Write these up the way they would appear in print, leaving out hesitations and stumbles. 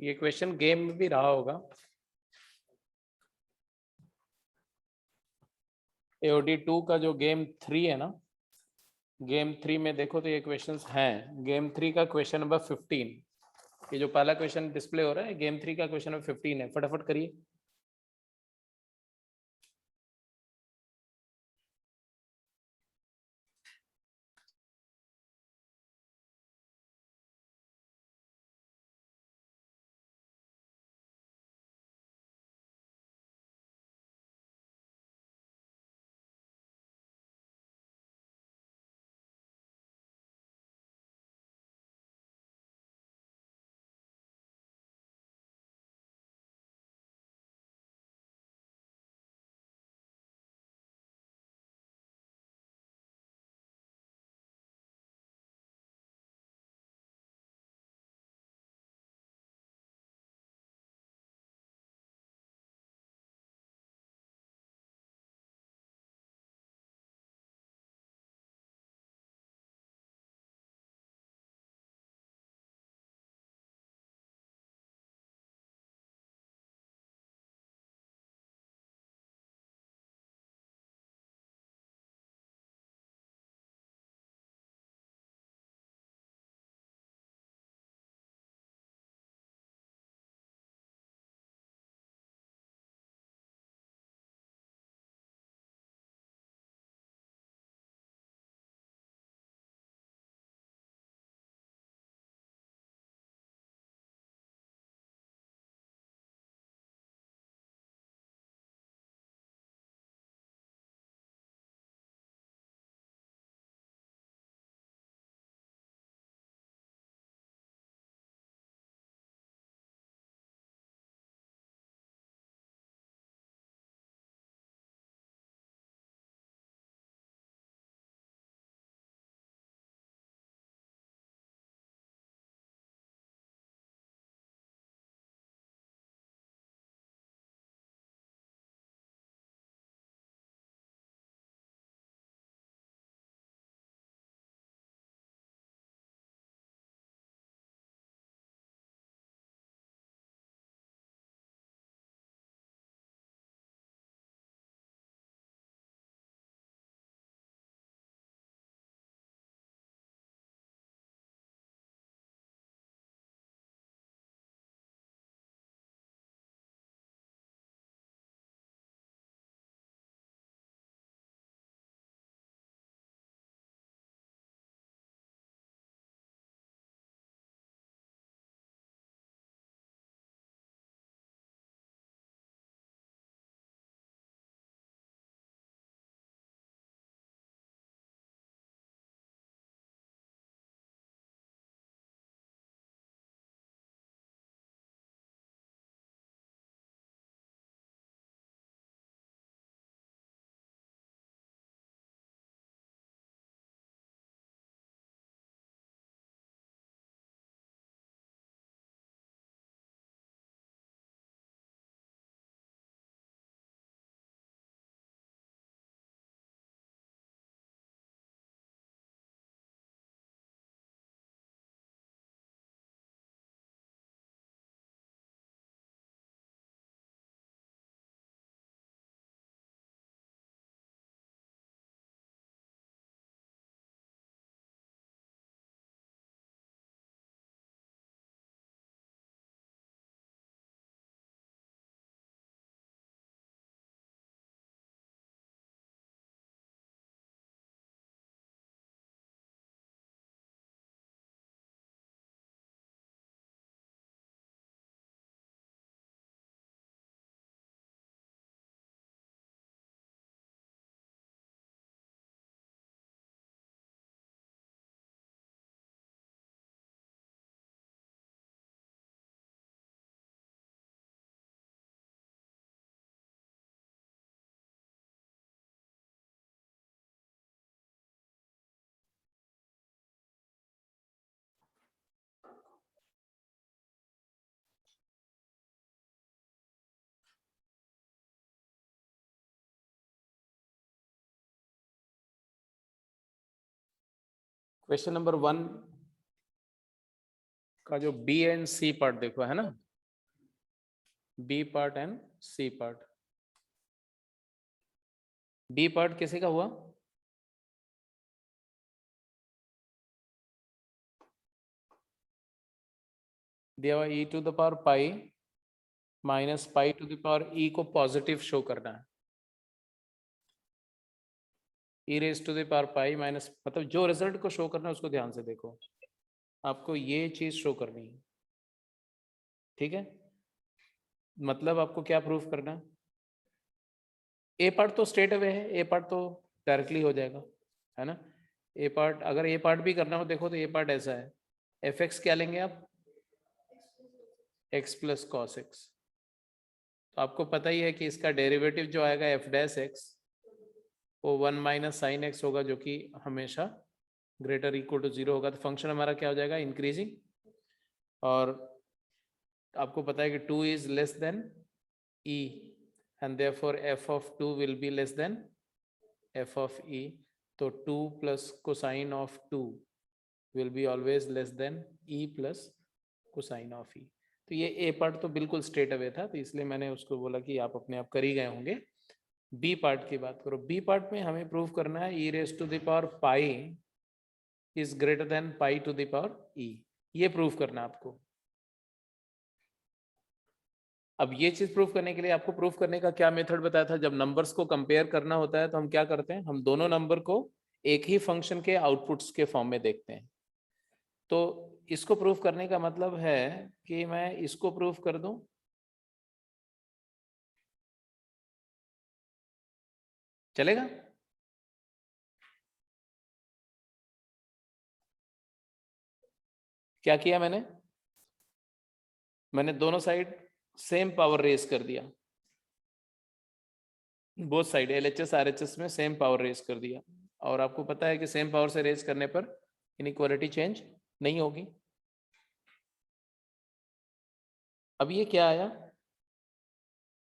ये question game में भी रहा होगा। एओडी 2 का जो गेम 3 है ना, गेम 3 में देखो तो ये क्वेश्चंस हैं। गेम 3 का क्वेश्चन नंबर 15, ये जो पहला क्वेश्चन डिस्प्ले हो रहा है गेम 3 का क्वेश्चन नंबर 15 है। फटाफट करिए। क्वेश्चन नंबर 1 का जो बी एंड सी पार्ट देखो है ना, B part and C part. B part किसी का हुआ? दिया हुआ e to the power pi minus pi to the power e को पॉजिटिव शो करना है। e raise to the power pi minus, मतलब जो रिजल्ट को शो करना है उसको ध्यान से देखो, आपको ये चीज शो करनी है, ठीक है। मतलब आपको क्या प्रूफ करना है? ए पार्ट तो स्ट्रेट अवे है, ए पार्ट तो डायरेक्टली हो जाएगा, है ना। ए पार्ट, अगर ए पार्ट भी करना हो देखो तो ए पार्ट ऐसा है, एफ एक्स क्या लेंगे आप? X plus cos x. तो आपको पता ही है कि इसका डेरिवेटिव जो आएगा एफ डैश एक्स वो 1 माइनस साइन एक्स होगा, जो कि हमेशा ग्रेटर इक्वल टू 0 होगा। तो फंक्शन हमारा क्या हो जाएगा? इंक्रीजिंग। और आपको पता है कि 2 is less than e and therefore f of 2 will be less than f of e. तो 2 plus cosine of 2 will be always less than e plus cosine of e. तो ये a पार्ट तो बिल्कुल स्ट्रेट अवे था, तो इसलिए मैंने उसको बोला कि आप अपने आप कर ही गए होंगे। b पार्ट की बात करो, b पार्ट में हमें प्रूव करना है e raise to the power pi is greater than pi to the power e, ये प्रूव करना है आपको। अब ये चीज प्रूफ करने के लिए आपको प्रूफ करने का क्या मेथड बताया था? जब नंबर्स को कंपेयर करना होता है तो हम क्या करते हैं, हम दोनों नंबर को एक ही फंक्शन के आउटपुट्स के फॉर्म में देखते हैं। तो इसको प्रूफ करने का मतलब है कि मैं इसको प्रूफ कर दूं, चलेगा? क्या किया मैंने दोनों साइड सेम पावर रेज कर दिया, बोथ साइड LHS RHS में सेम पावर रेज कर दिया। और आपको पता है कि सेम पावर से रेज करने पर इनइक्वालिटी चेंज नहीं होगी। अब ये क्या आया?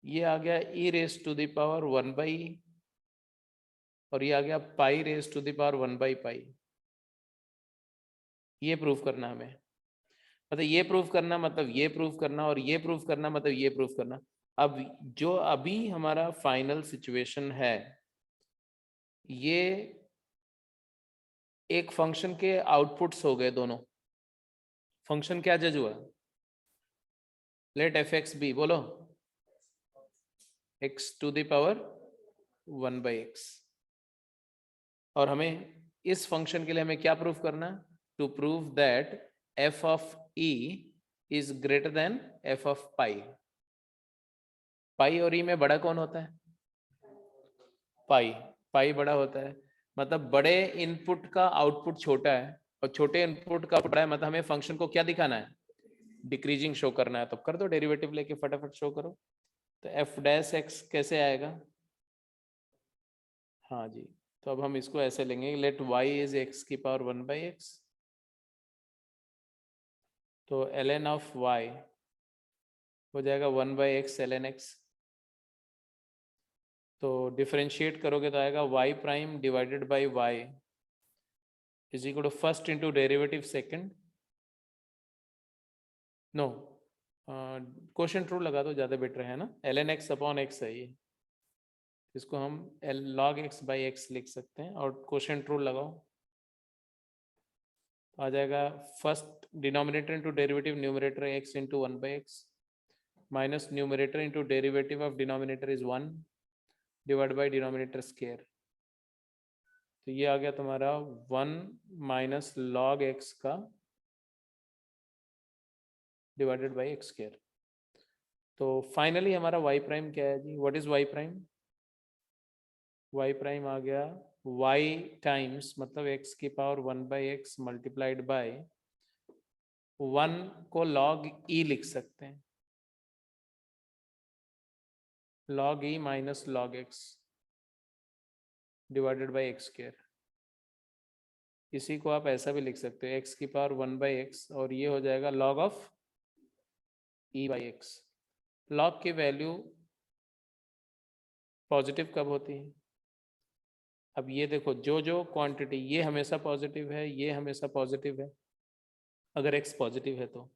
ये आ गया e raise to the power 1/e और ये आ गया pi raise to the power 1/पाई। ये प्रूफ करना हमें, मतलब ये प्रूफ करना, मतलब ये प्रूफ करना, और ये प्रूफ करना, मतलब ये प्रूफ करना। अब जो अभी हमारा फाइनल सिचुएशन है, ये एक फंक्शन के आउटपुट्स हो गए दोनों। फंक्शन क्या जज हुआ? लेट एफ एक्स बी, बोलो, X to the power 1/x। और हमें इस फंक्शन के लिए हमें क्या प्रूफ करना? To prove that f of e is greater than f of pi. Pi और e में बड़ा कौन होता है? पाई। पाई बड़ा होता है, मतलब बड़े इनपुट का आउटपुट छोटा है और छोटे इनपुट का आउटपुट बड़ा है, मतलब हमें फंक्शन को क्या दिखाना है? डिक्रीजिंग शो करना है। तो कर दो डेरिवेटिव लेके फटाफट शो करो। तो एफ डैश एक्स कैसे आएगा? हाँ जी, तो अब हम इसको ऐसे लेंगे, लेट वाई इज एक्स की पावर 1/x। तो ln ऑफ y हो जाएगा 1/x ln x। तो डिफरेंशिएट करोगे तो आएगा y prime divided by y is equal to first into derivative second, no question true लगा दो, ज़्यादा बेटर है ना। ln x अपॉन x है ये, इसको हम log x बाई x लिख सकते हैं और क्वेश्चन ट्रू लगाओ, आ जाएगा first denominator into derivative numerator x into 1/x minus numerator into derivative of denominator is 1 divide by denominator square. तो ये आ गया तुम्हारा 1 माइनस लॉग एक्स का डिवाइडेड बाई एक्स स्केयर। तो फाइनली हमारा y प्राइम क्या है जी? What is y prime? y prime आ गया y टाइम्स, मतलब x की पावर 1/x मल्टीप्लाइड बाय 1 को log e लिख सकते हैं, log e minus log x divided by x square. इसी को आप ऐसा भी लिख सकते हो, x की पावर 1/x और ये हो जाएगा log of e by x. log की वैल्यू पॉजिटिव कब होती है? अब ये देखो, जो जो क्वांटिटी, ये हमेशा पॉजिटिव है, ये हमेशा पॉजिटिव है अगर x पॉजिटिव है तो।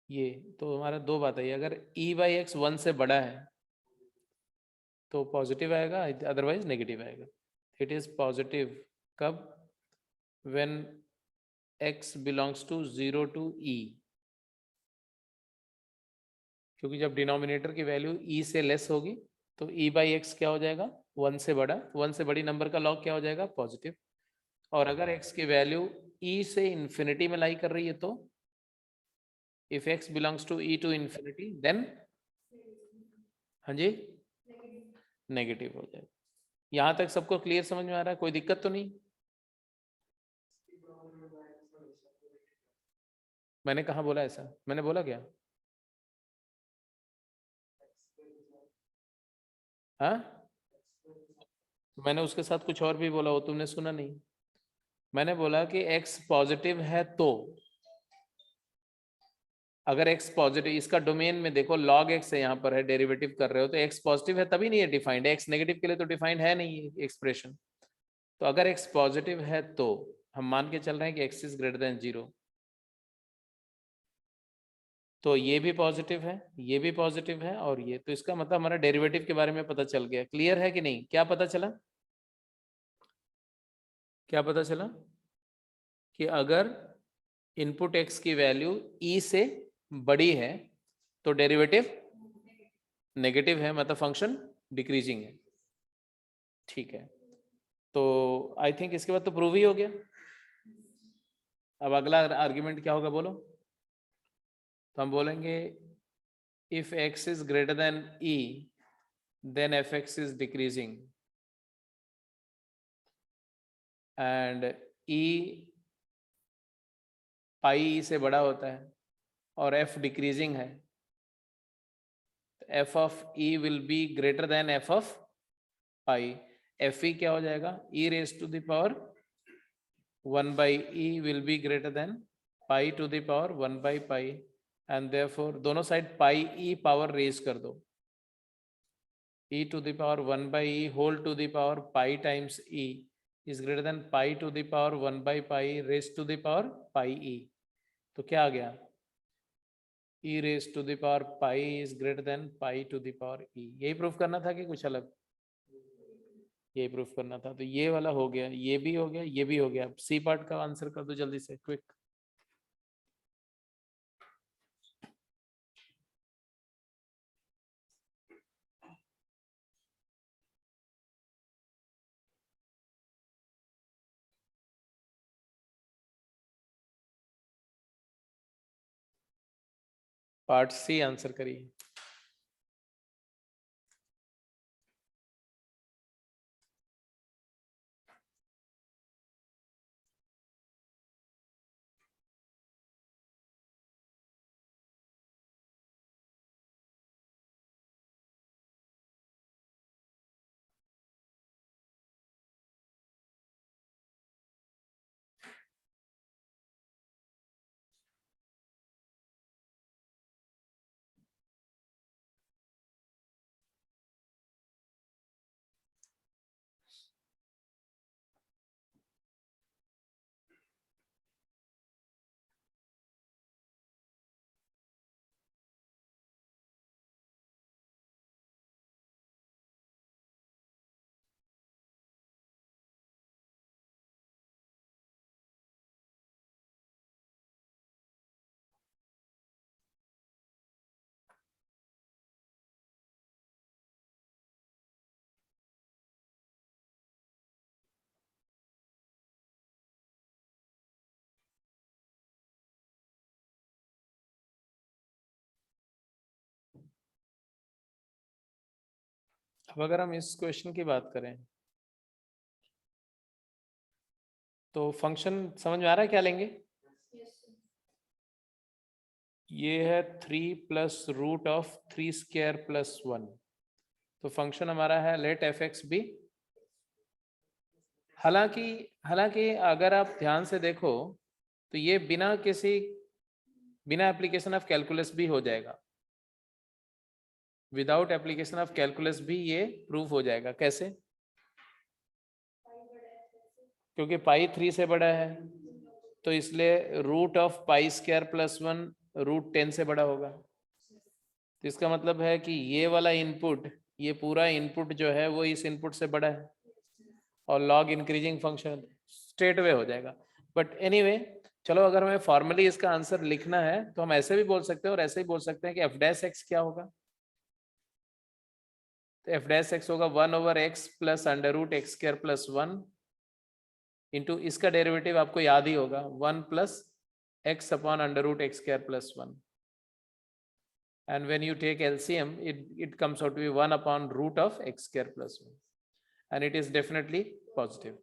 ये तो हमारा दो बात है, अगर e/x 1 से बड़ा है तो पॉजिटिव आएगा, अदरवाइज नेगेटिव आएगा। इट इज पॉजिटिव कब? When x belongs to 0 to e, क्योंकि जब डिनोमिनेटर की वैल्यू e से लेस होगी तो e/x क्या हो जाएगा? 1 से बड़ा, 1 से बड़ी नंबर का लॉग क्या हो जाएगा? पॉजिटिव। और अगर x की वैल्यू e से इंफिनिटी में लाई कर रही है तो if x belongs to e to infinity then, हाँ जी, नेगेटिव हो जाएगा। यहां तक सबको क्लियर समझ में आ रहा है? कोई दिक्कत तो नहीं? मैंने कहा बोला ऐसा? मैंने बोला क्या? हाँ, मैंने उसके साथ कुछ और भी बोला, वो तुमने सुना नहीं। मैंने बोला कि x पॉजिटिव है तो, अगर x पॉजिटिव, इसका डोमेन में देखो log x है, यहाँ पर है, डेरिवेटिव कर रहे हो तो x पॉजिटिव है तभी नहीं है डिफाइंड, x नेगेटिव के लिए तो डिफाइंड है नहीं एक्सप्रेशन। तो अगर x पॉजिटिव है तो हम मान के चल रहे हैं कि x इज ग्रेटर देन 0, तो ये भी पॉजिटिव है, ये भी पॉजिटिव है, और ये, तो इसका मतलब हमारा डेरिवेटिव के बारे में पता चल गया। क्लियर है कि नहीं? क्या पता चला? क्या पता चला? कि अगर इनपुट x की वैल्यू e से बड़ी है तो डेरिवेटिव नेगेटिव है, मतलब फंक्शन डिक्रीजिंग है। ठीक है, तो आई थिंक इसके बाद तो प्रूव ही हो गया। अब अगला आर्ग्यूमेंट क्या होगा बोलो? तो हम बोलेंगे if x is greater than e then fx is decreasing and e पाई से बड़ा होता है और f डिक्रीजिंग है, f of e will be greater than f of पाई। एफ ई क्या हो जाएगा? e raise to the power 1 by e will be greater than pi to the power 1 by pi, and therefore दोनों side pi e power raise कर दो, e to the power 1 by e whole to the power pi times e is greater than pi to the power 1 by pi raised to the power pi e। तो क्या आ गया? e raised to the power pi is greater than pi to the power e। यही proof करना था कि कुछ अलग? ये प्रूफ करना था, तो ये वाला हो गया, ये भी हो गया, ये भी हो गया। सी पार्ट का आंसर कर दो जल्दी से, क्विक। पार्ट सी आंसर करिए। अब अगर हम इस क्वेश्चन की बात करें तो फंक्शन समझ में आ रहा है क्या लेंगे? ये है 3 plus root of 3 square plus 1। तो फंक्शन हमारा है लेट एफ एक्स बी। हालांकि हालांकि अगर आप ध्यान से देखो तो ये बिना एप्लीकेशन ऑफ कैलकुलस भी हो जाएगा, विदाउट एप्लीकेशन ऑफ कैलकुलस भी ये प्रूफ हो जाएगा। कैसे? क्योंकि पाई 3 से बड़ा है, तो इसलिए root of pi square plus 1 √10 से बड़ा होगा। तो इसका मतलब है कि ये वाला इनपुट, ये पूरा इनपुट जो है वो इस इनपुट से बड़ा है, और log increasing function straight way हो जाएगा। बट एनीवे, चलो अगर हमें फॉर्मली इसका आंसर लिखना है तो हम ऐसे भी बोल सकते हैं और ऐसे ही बोल सकते हैं कि एफ डैश एक्स क्या होगा। तो एफ डैश एक्स होगा 1/x plus √x² plus 1 into, इसका डेरिवेटिव आपको याद ही होगा, 1 plus x upon √x² plus 1, and when you take LCM it comes out to be 1 upon root of x² plus 1, and it is definitely positive,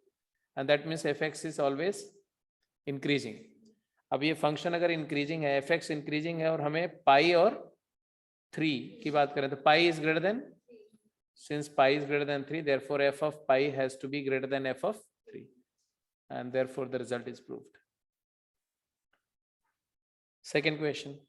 and that means fx is always increasing. अब ये function अगर increasing है, fx increasing है, और हमें पाई और 3 की बात करें तो पाई is greater then, since pi is greater than 3, therefore f of pi has to be greater than f of 3, and therefore the result is proved. Second question.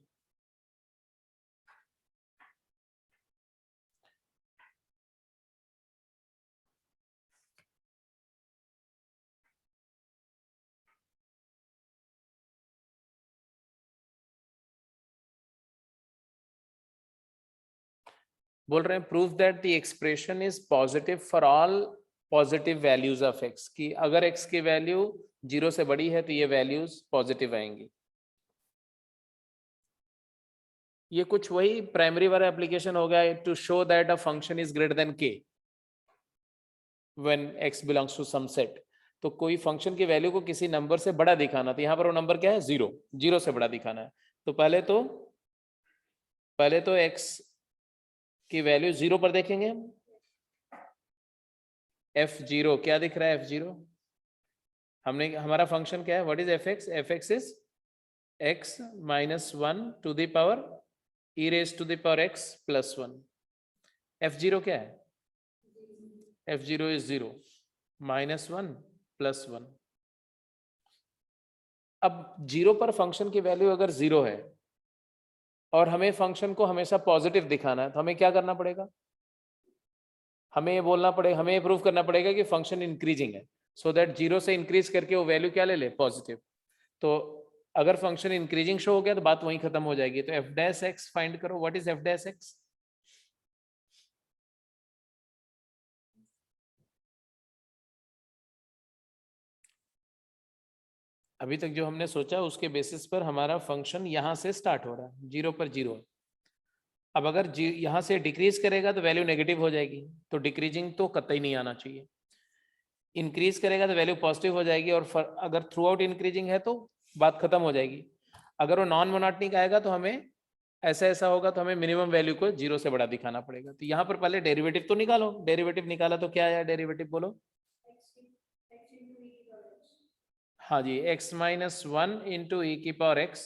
बोल रहे हैं prove that the expression is positive for all positive values of x, कि अगर x की value 0 से बड़ी है तो ये वैल्यूज पॉजिटिव आएंगी। ये कुछ वही प्राइमरी वाला एप्लीकेशन हो गया, to show that a function is greater than k when x belongs to some set. तो कोई फंक्शन की वैल्यू को किसी नंबर से बड़ा दिखाना, तो यहाँ पर वो नंबर क्या है, 0, 0 से बड़ा दिखाना है। तो पहले तो x की वैल्यू 0 पर देखेंगे हम। f0 क्या दिख रहा है, f0 हमने, हमारा फंक्शन क्या है, what is fx, fx is x minus 1 to the power e raised to the power x plus 1। f0 क्या है, f0 is 0 minus 1 plus 1। अब 0 पर फंक्शन की वैल्यू अगर 0 है और हमें फंक्शन को हमेशा पॉजिटिव दिखाना है, तो हमें क्या करना पड़ेगा, हमें ये बोलना पड़ेगा, हमें ये प्रूव करना पड़ेगा कि फंक्शन इंक्रीजिंग है, सो दैट 0 से इंक्रीज करके वो वैल्यू क्या ले ले, पॉजिटिव। तो अगर फंक्शन इंक्रीजिंग शो हो गया तो बात वहीं खत्म हो जाएगी। तो एफ डैश एक्स फाइंड करो, what is F dash x. अभी तक जो हमने सोचा उसके बेसिस पर हमारा फंक्शन यहां से स्टार्ट हो रहा है, 0 पर 0। अब अगर यहां से डिक्रीज करेगा तो वैल्यू नेगेटिव हो जाएगी, तो डिक्रीजिंग तो कतई नहीं आना चाहिए। इंक्रीज करेगा तो वैल्यू पॉजिटिव हो जाएगी, और अगर थ्रू आउट इंक्रीजिंग है तो बात खत्म हो जाएगी। अगर वो नॉन मोनोटोनिक आएगा तो हमें ऐसा होगा, तो हमें मिनिमम वैल्यू को 0 से बड़ा दिखाना पड़ेगा। तो यहाँ पर पहले डेरिवेटिव तो निकालो, डेरिवेटिव निकाला तो क्या आया डेरिवेटिव, बोलो। हाँ जी, x माइनस 1 इंटू ई की power x,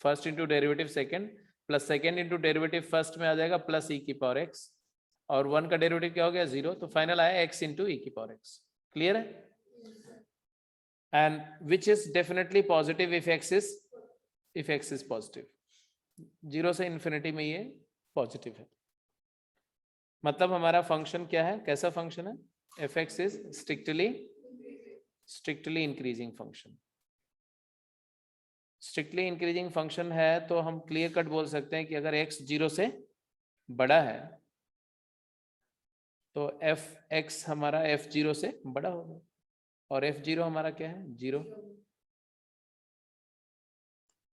first into derivative second, plus second into derivative first में आ जाएगा प्लस ई की पावर x, और 1 का डेरिवेटिव क्या हो गया, 0, तो फाइनल आया x इंटू ई की पावर x। क्लियर है? And which is definitely positive if x is positive. 0 से इन्फिनिटी में ये पॉजिटिव है, मतलब हमारा फंक्शन क्या है, कैसा फंक्शन है, f(x) is strictly increasing function. Strictly increasing function है तो हम क्लियर कट बोल सकते हैं कि अगर x 0 से बड़ा है तो f(x) हमारा f0 से बड़ा होगा, और f0 हमारा क्या है, 0।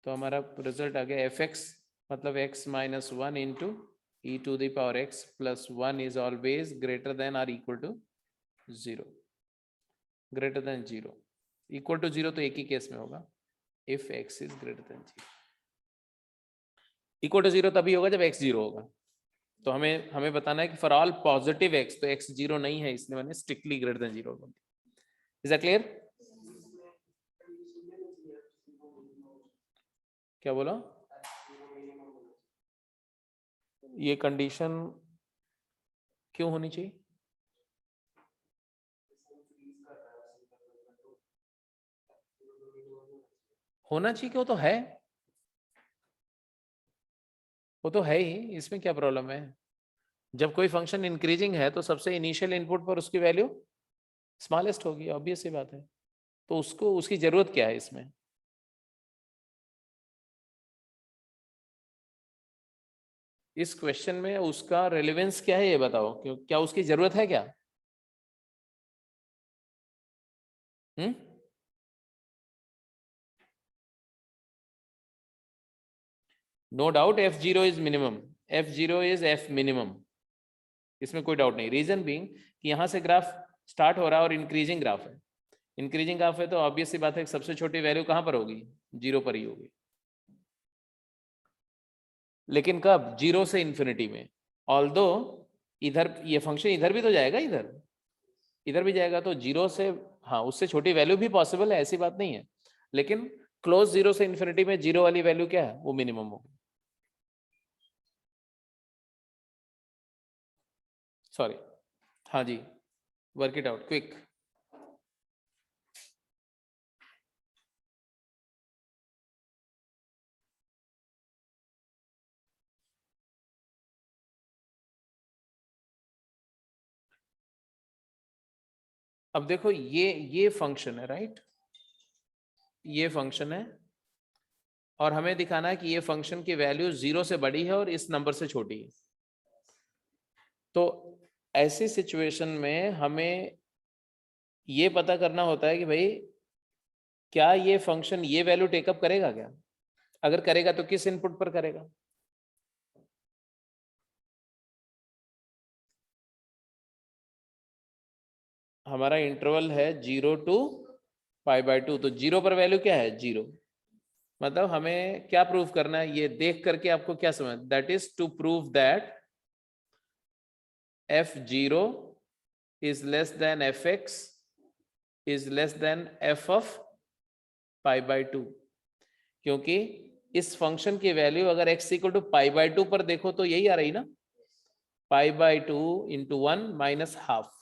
तो हमारा रिजल्ट आ गया f(x) मतलब x minus 1 into e to the power x plus 1 is always greater than or equal to 0, greater than 0। Equal to 0 तो एक ही केस में होगा, if x is greater than 0। Equal to 0 तभी होगा जब x 0 होगा। तो हमें बताना है कि फॉर ऑल पॉजिटिव x, तो x 0 नहीं है, इसलिए मैंने strictly greater than 0। Is that clear? क्या बोला? ये कंडीशन क्यों होनी चाहिए? होना चाहिए क्यों, तो है, वो तो है ही, इसमें क्या प्रॉब्लम है। जब कोई फंक्शन इंक्रीजिंग है तो सबसे इनिशियल इनपुट पर उसकी वैल्यू स्मॉलेस्ट होगी, ऑब्वियस सी बात है। तो उसको, उसकी जरूरत क्या है इसमें? इस क्वेश्चन में उसका रेलेवेंस क्या है ये बताओ, क्यों क्या उसकी जरूरत है क्या? No doubt F0 is minimum, F0 is F minimum, इसमें कोई डाउट नहीं। रीजन बीइंग कि यहां से ग्राफ स्टार्ट हो रहा है और इंक्रीजिंग ग्राफ है, इंक्रीजिंग ग्राफ है तो ऑब्वियस सी बात है सबसे छोटी वैल्यू कहां पर होगी? 0 पर ही होगी। लेकिन कब? 0 से इंफिनिटी में। ऑल्दो इधर ये फंक्शन इधर भी तो जाएगा, इधर भी जाएगा, तो 0 से, हाँ उससे छोटी वैल्यू भी पॉसिबल है, ऐसी बात नहीं है, लेकिन क्लोज 0 से इंफिनिटी में 0 वाली वैल्यू क्या है? वो मिनिमम होगी। सॉरी, हाँ जी, वर्क इट आउट क्विक। अब देखो ये फंक्शन है, राइट? ये फंक्शन है और हमें दिखाना है कि ये फंक्शन की वैल्यू 0 से बड़ी है और इस नंबर से छोटी है। तो ऐसी सिचुएशन में हमें ये पता करना होता है कि भाई क्या ये फंक्शन ये वैल्यू टेकअप करेगा क्या? अगर करेगा तो किस इनपुट पर करेगा? हमारा इंटरवल है 0 to π/2, तो 0 पर वैल्यू क्या है? 0। मतलब हमें क्या प्रूव करना है ये देख करके आपको क्या समझ, that is to prove that F0 is less than Fx is less than F of π/2, क्योंकि इस फंक्शन की वैल्यू अगर x इक्वल टू π/2 पर देखो तो यही आ रही ना, π/2 इंटू 1 माइनस हाफ,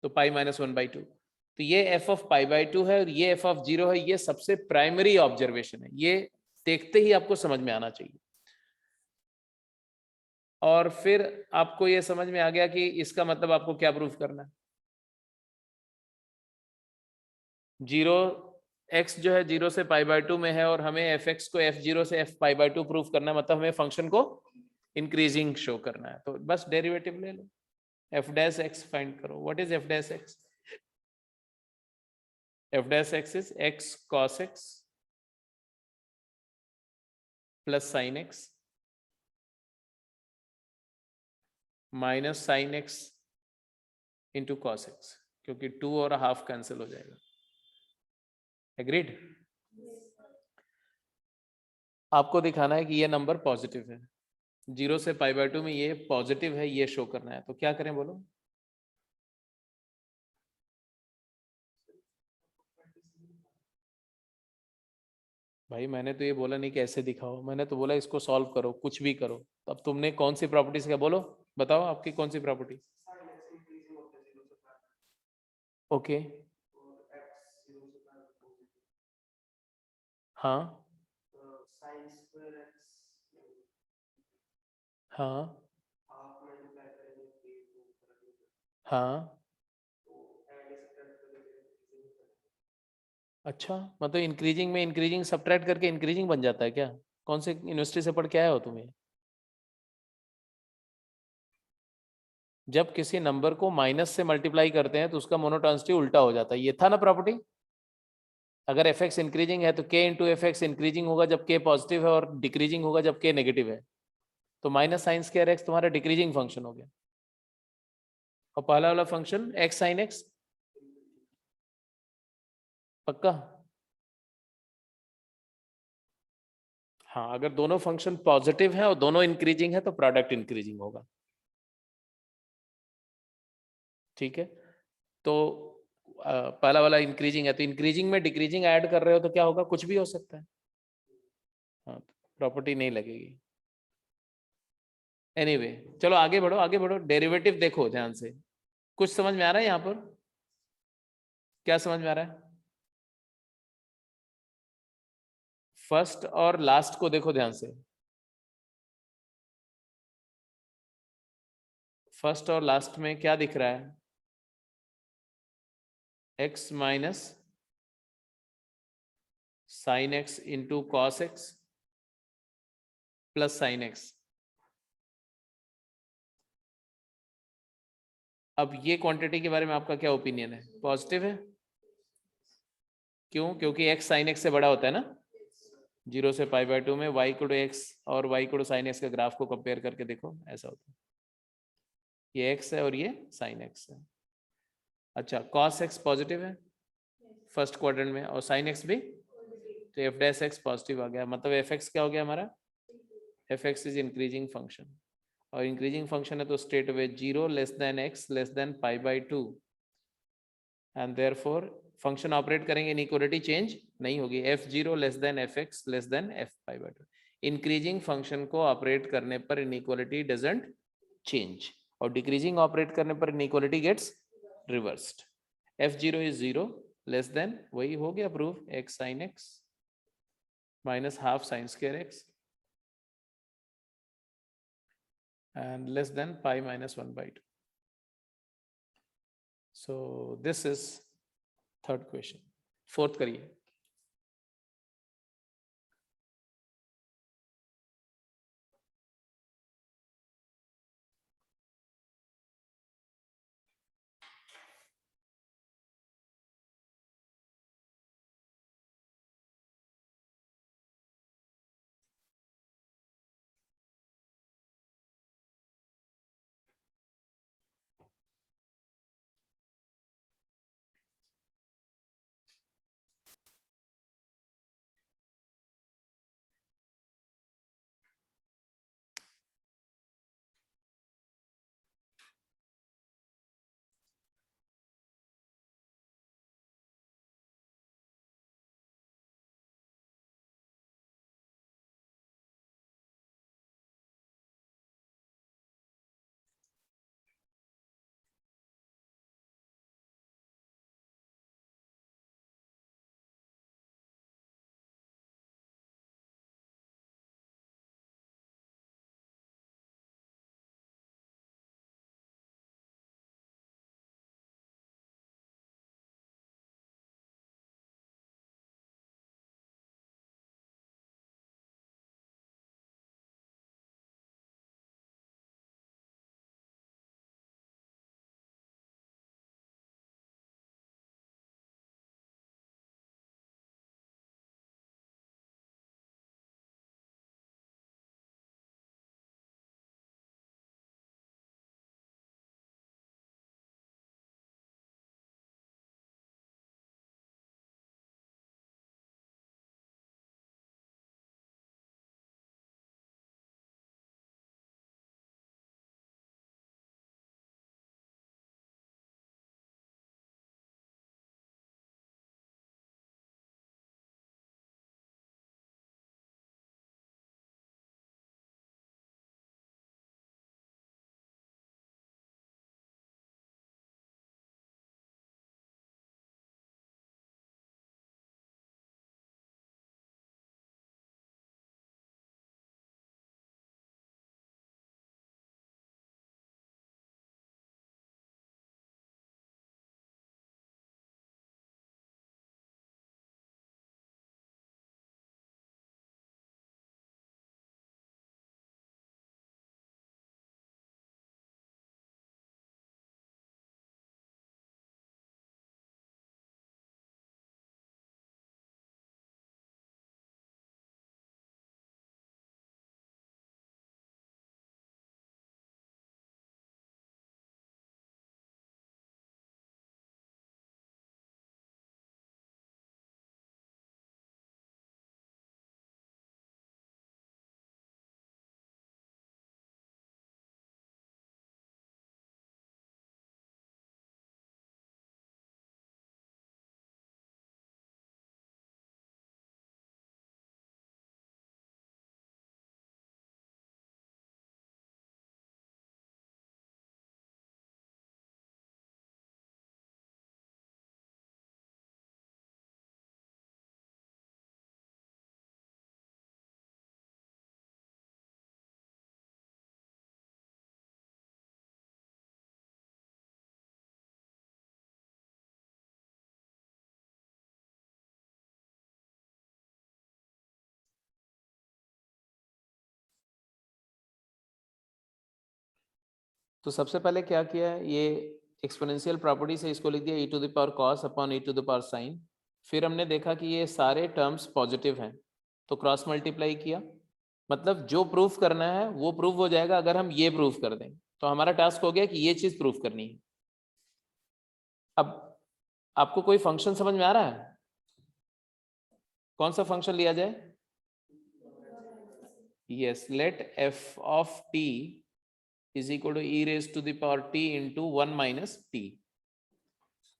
तो पाई माइनस 1/2। तो ये f ऑफ π/2 है और ये f ऑफ 0 है। ये सबसे प्राइमरी ऑब्जर्वेशन है, ये देखते ही आपको समझ में आना चाहिए। और फिर आपको ये समझ में आ गया कि इसका मतलब आपको क्या प्रूफ करना है। 0 x जो है 0 से π/2 में है और हमें fx को f0 से f π/2 प्रूफ करना है, मतलब हमें फंक्शन को इंक्रीजिंग शो करना है। तो बस डेरिवेटिव ले लो, f डैश x फाइंड करो। What is f dash x? f dash x is x cos x plus sin x minus sine x into cos x, क्योंकि 2 और हाफ कैंसिल हो जाएगा। एग्रीड? आपको दिखाना है कि ये नंबर पॉजिटिव है, 0 से π/2 में ये पॉजिटिव है, ये शो करना है। तो क्या करें बोलो? भाई मैंने तो ये बोला नहीं कि ऐसे दिखाओ, मैंने तो बोला इसको सॉल्व करो, कुछ भी करो। तो अब तुमने कौन सी प्रॉपर्टी से क्या बोलो, बताओ आपकी कौन सी प्रॉपर्टी? ओके, हाँ हाँ हाँ। अच्छा, मतलब इंक्रीजिंग में इंक्रीजिंग सब्ट्रैक्ट करके इंक्रीजिंग बन जाता है क्या? कौन से यूनिवर्सिटी से पढ़ के आए हो तुम्हें? जब किसी नंबर को माइनस से मल्टीप्लाई करते हैं तो उसका मोनोटॉन्सिटी उल्टा हो जाता है, ये था ना प्रॉपर्टी। अगर एफ एक्स इंक्रीजिंग है तो के इंटू एफ एक्स इंक्रीजिंग होगा जब के पॉजिटिव है, और डिक्रीजिंग होगा जब के नेगेटिव है। तो माइनस साइन स्क्वायर एक्स तुम्हारा डिक्रीजिंग फंक्शन हो गया, और पहला वाला फंक्शन एक्स साइन एक्स। पक्का? हाँ, अगर दोनों फंक्शन पॉजिटिव है और दोनों इंक्रीजिंग है तो प्रोडक्ट इंक्रीजिंग होगा। ठीक है, तो पहला वाला इंक्रीजिंग है, तो इंक्रीजिंग में डिक्रीजिंग ऐड कर रहे हो तो क्या होगा? कुछ भी हो सकता है। हाँ, प्रॉपर्टी नहीं लगेगी। एनीवे चलो आगे बढ़ो, आगे बढ़ो। डेरिवेटिव देखो ध्यान से, कुछ समझ में आ रहा है यहाँ पर? क्या समझ में आ रहा है? फर्स्ट और लास्ट को देखो ध्यान से, फर्स्ट और लास्ट में क्या दिख रहा है? x minus sine x into cos x plus sine x. अब ये क्वांटिटी के बारे में आपका क्या ओपिनियन है? पॉजिटिव है? क्यों? क्योंकि x साइन x से बड़ा होता है ना, 0 से π/2 में y को x और y को साइन x का ग्राफ को कंपेयर करके देखो, ऐसा होता है। ये x है और ये साइन x है। अच्छा, cos x पॉजिटिव है फर्स्ट क्वाड्रेंट में और साइन x भी, तो एफ डैश एक्स पॉजिटिव आ गया, मतलब एफ एक्स क्या हो गया हमारा? F x is increasing function, और इंक्रीजिंग फंक्शन है तो straight away 0 less than x less than π/2, and therefore function operate करेंगे, इनइक्वालिटी चेंज नहीं होगी, f0 less than fx less than f/2। Increasing function को ऑपरेट करने पर इनइक्वालिटी डजंट चेंज, और डिक्रीजिंग ऑपरेट करने पर inequality gets reversed. f0 is 0 less than, वही हो गया proof, x sin x minus half sin square x and less than pi minus 1/2. So this is third question. Fourth करिए। तो सबसे पहले क्या किया है, ये एक्सपोनेंशियल प्रॉपर्टी से इसको लिख दिया e to the power cos upon e to the power sin। फिर हमने देखा कि ये सारे टर्म्स पॉजिटिव हैं तो क्रॉस मल्टीप्लाई किया, मतलब जो प्रूफ करना है वो प्रूफ हो जाएगा अगर हम ये प्रूफ कर दें। तो हमारा टास्क हो गया कि ये चीज प्रूफ करनी है। अब आपको कोई फंक्शन समझ में आ रहा है? कौन सा फंक्शन लिया जाए? Yes, let f of t is equal to e raise to the power t into 1 minus t।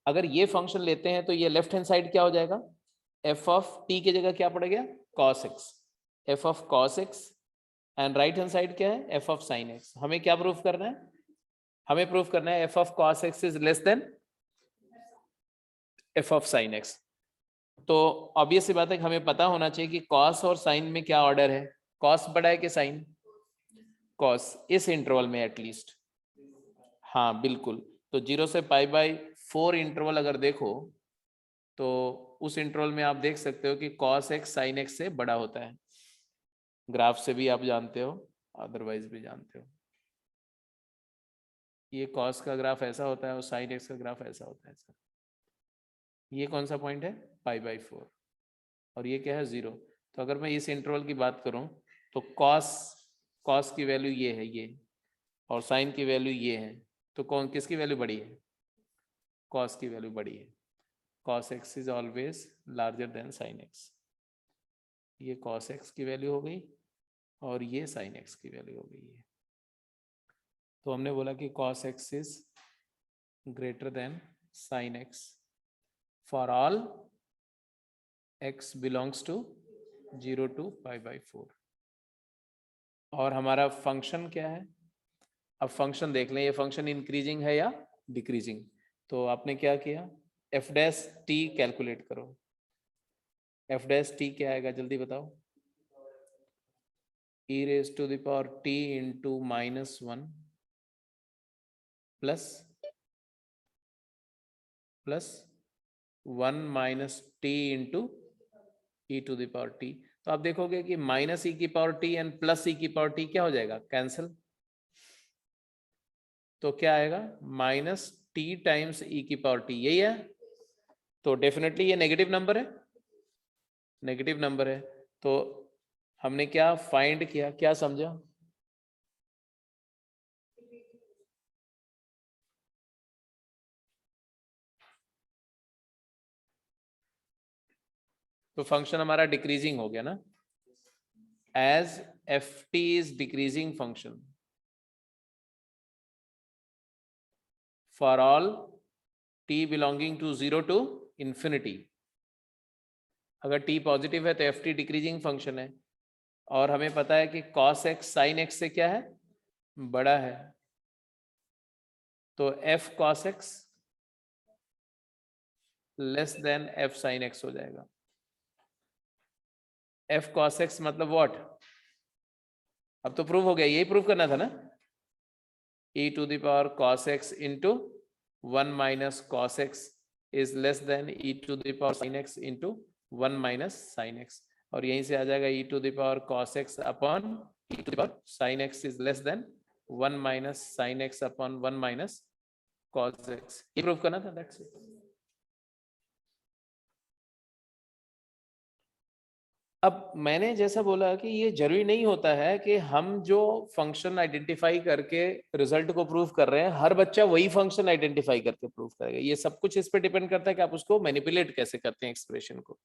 अगर ये फंक्शन लेते हैं तो ये लेफ्ट हैंड साइड क्या हो जाएगा? f ऑफ t की जगह क्या पड़ेगा? cos x, f of cos x, and right hand side क्या है? f of sin x। हमें क्या प्रूफ करना है? हमें प्रूफ करना है f of cos x is less then f of sin x। तो ऑब्वियस सी बात है कि हमें पता होना चाहिए कि cos और sin में क्या ऑर्डर है। cos बड़ा है कि sin? cos इस इंटरवल में एटलीस्ट। हाँ बिल्कुल। तो 0 से π/4 इंटरवल अगर देखो तो उस इंटरवल में आप देख सकते हो कि cos x sin x से बड़ा होता है। ग्राफ से भी आप जानते हो, अदरवाइज भी जानते हो। ये cos का ग्राफ ऐसा होता है और sin x का ग्राफ ऐसा होता है सर। ये कौन सा पॉइंट है? π/4 और ये क्या है? 0। तो अगर मैं इस इंटरवल की बात करूं तो cos की वैल्यू ये है ये, और sin की वैल्यू ये है। तो कौन किसकी वैल्यू बड़ी है? cos की वैल्यू बड़ी है। cos x is always larger than sin x। ये cos x की वैल्यू हो गई और ये sin x की वैल्यू हो गई है। तो हमने बोला कि cos x is greater than sin x for all x belongs to 0 to π/4। और हमारा फंक्शन क्या है? अब फंक्शन देख लें, ये फंक्शन इंक्रीजिंग है या डिक्रीजिंग। तो आपने क्या किया? f डैश t कैलकुलेट करो। f डैश t क्या आएगा जल्दी बताओ? e raise to the power t into -1 plus 1 minus t into e to the power t। तो आप देखोगे कि माइनस e की power t and plus e की पावर t क्या हो जाएगा? कैंसिल। तो क्या आएगा? माइनस t टाइम्स e की पावर t, यही है। तो डेफिनेटली ये नेगेटिव नंबर है, नेगेटिव नंबर है। तो हमने क्या फाइंड किया, क्या समझा? तो फंक्शन हमारा डिक्रीजिंग हो गया ना, as F T is decreasing function for all t belonging to 0 to infinity. अगर t पॉजिटिव है तो एफ टी डिक्रीजिंग फंक्शन है, और हमें पता है कि cos x sin x से क्या है? बड़ा है। तो f cos x less then f sin x हो जाएगा। f cos x मतलब व्हाट? अब तो प्रूव हो गया, यही प्रूव करना था ना। e to the power cos x into 1 minus cos x is less than e to the power sin x into 1 minus sin x, और यहीं से आ जाएगा e to the power cos x upon e to the power sin x is less than 1 minus sin x upon 1 minus cos x। ये prove करना था, that's it. अब मैंने जैसा बोला कि ये जरूरी नहीं होता है कि हम जो फंक्शन आइडेंटिफाई करके रिजल्ट को प्रूव कर रहे हैं हर बच्चा वही फंक्शन आइडेंटिफाई करके प्रूव करेगा। ये सब कुछ इस पे डिपेंड करता है कि आप उसको मैनिपुलेट कैसे करते हैं एक्सप्रेशन को।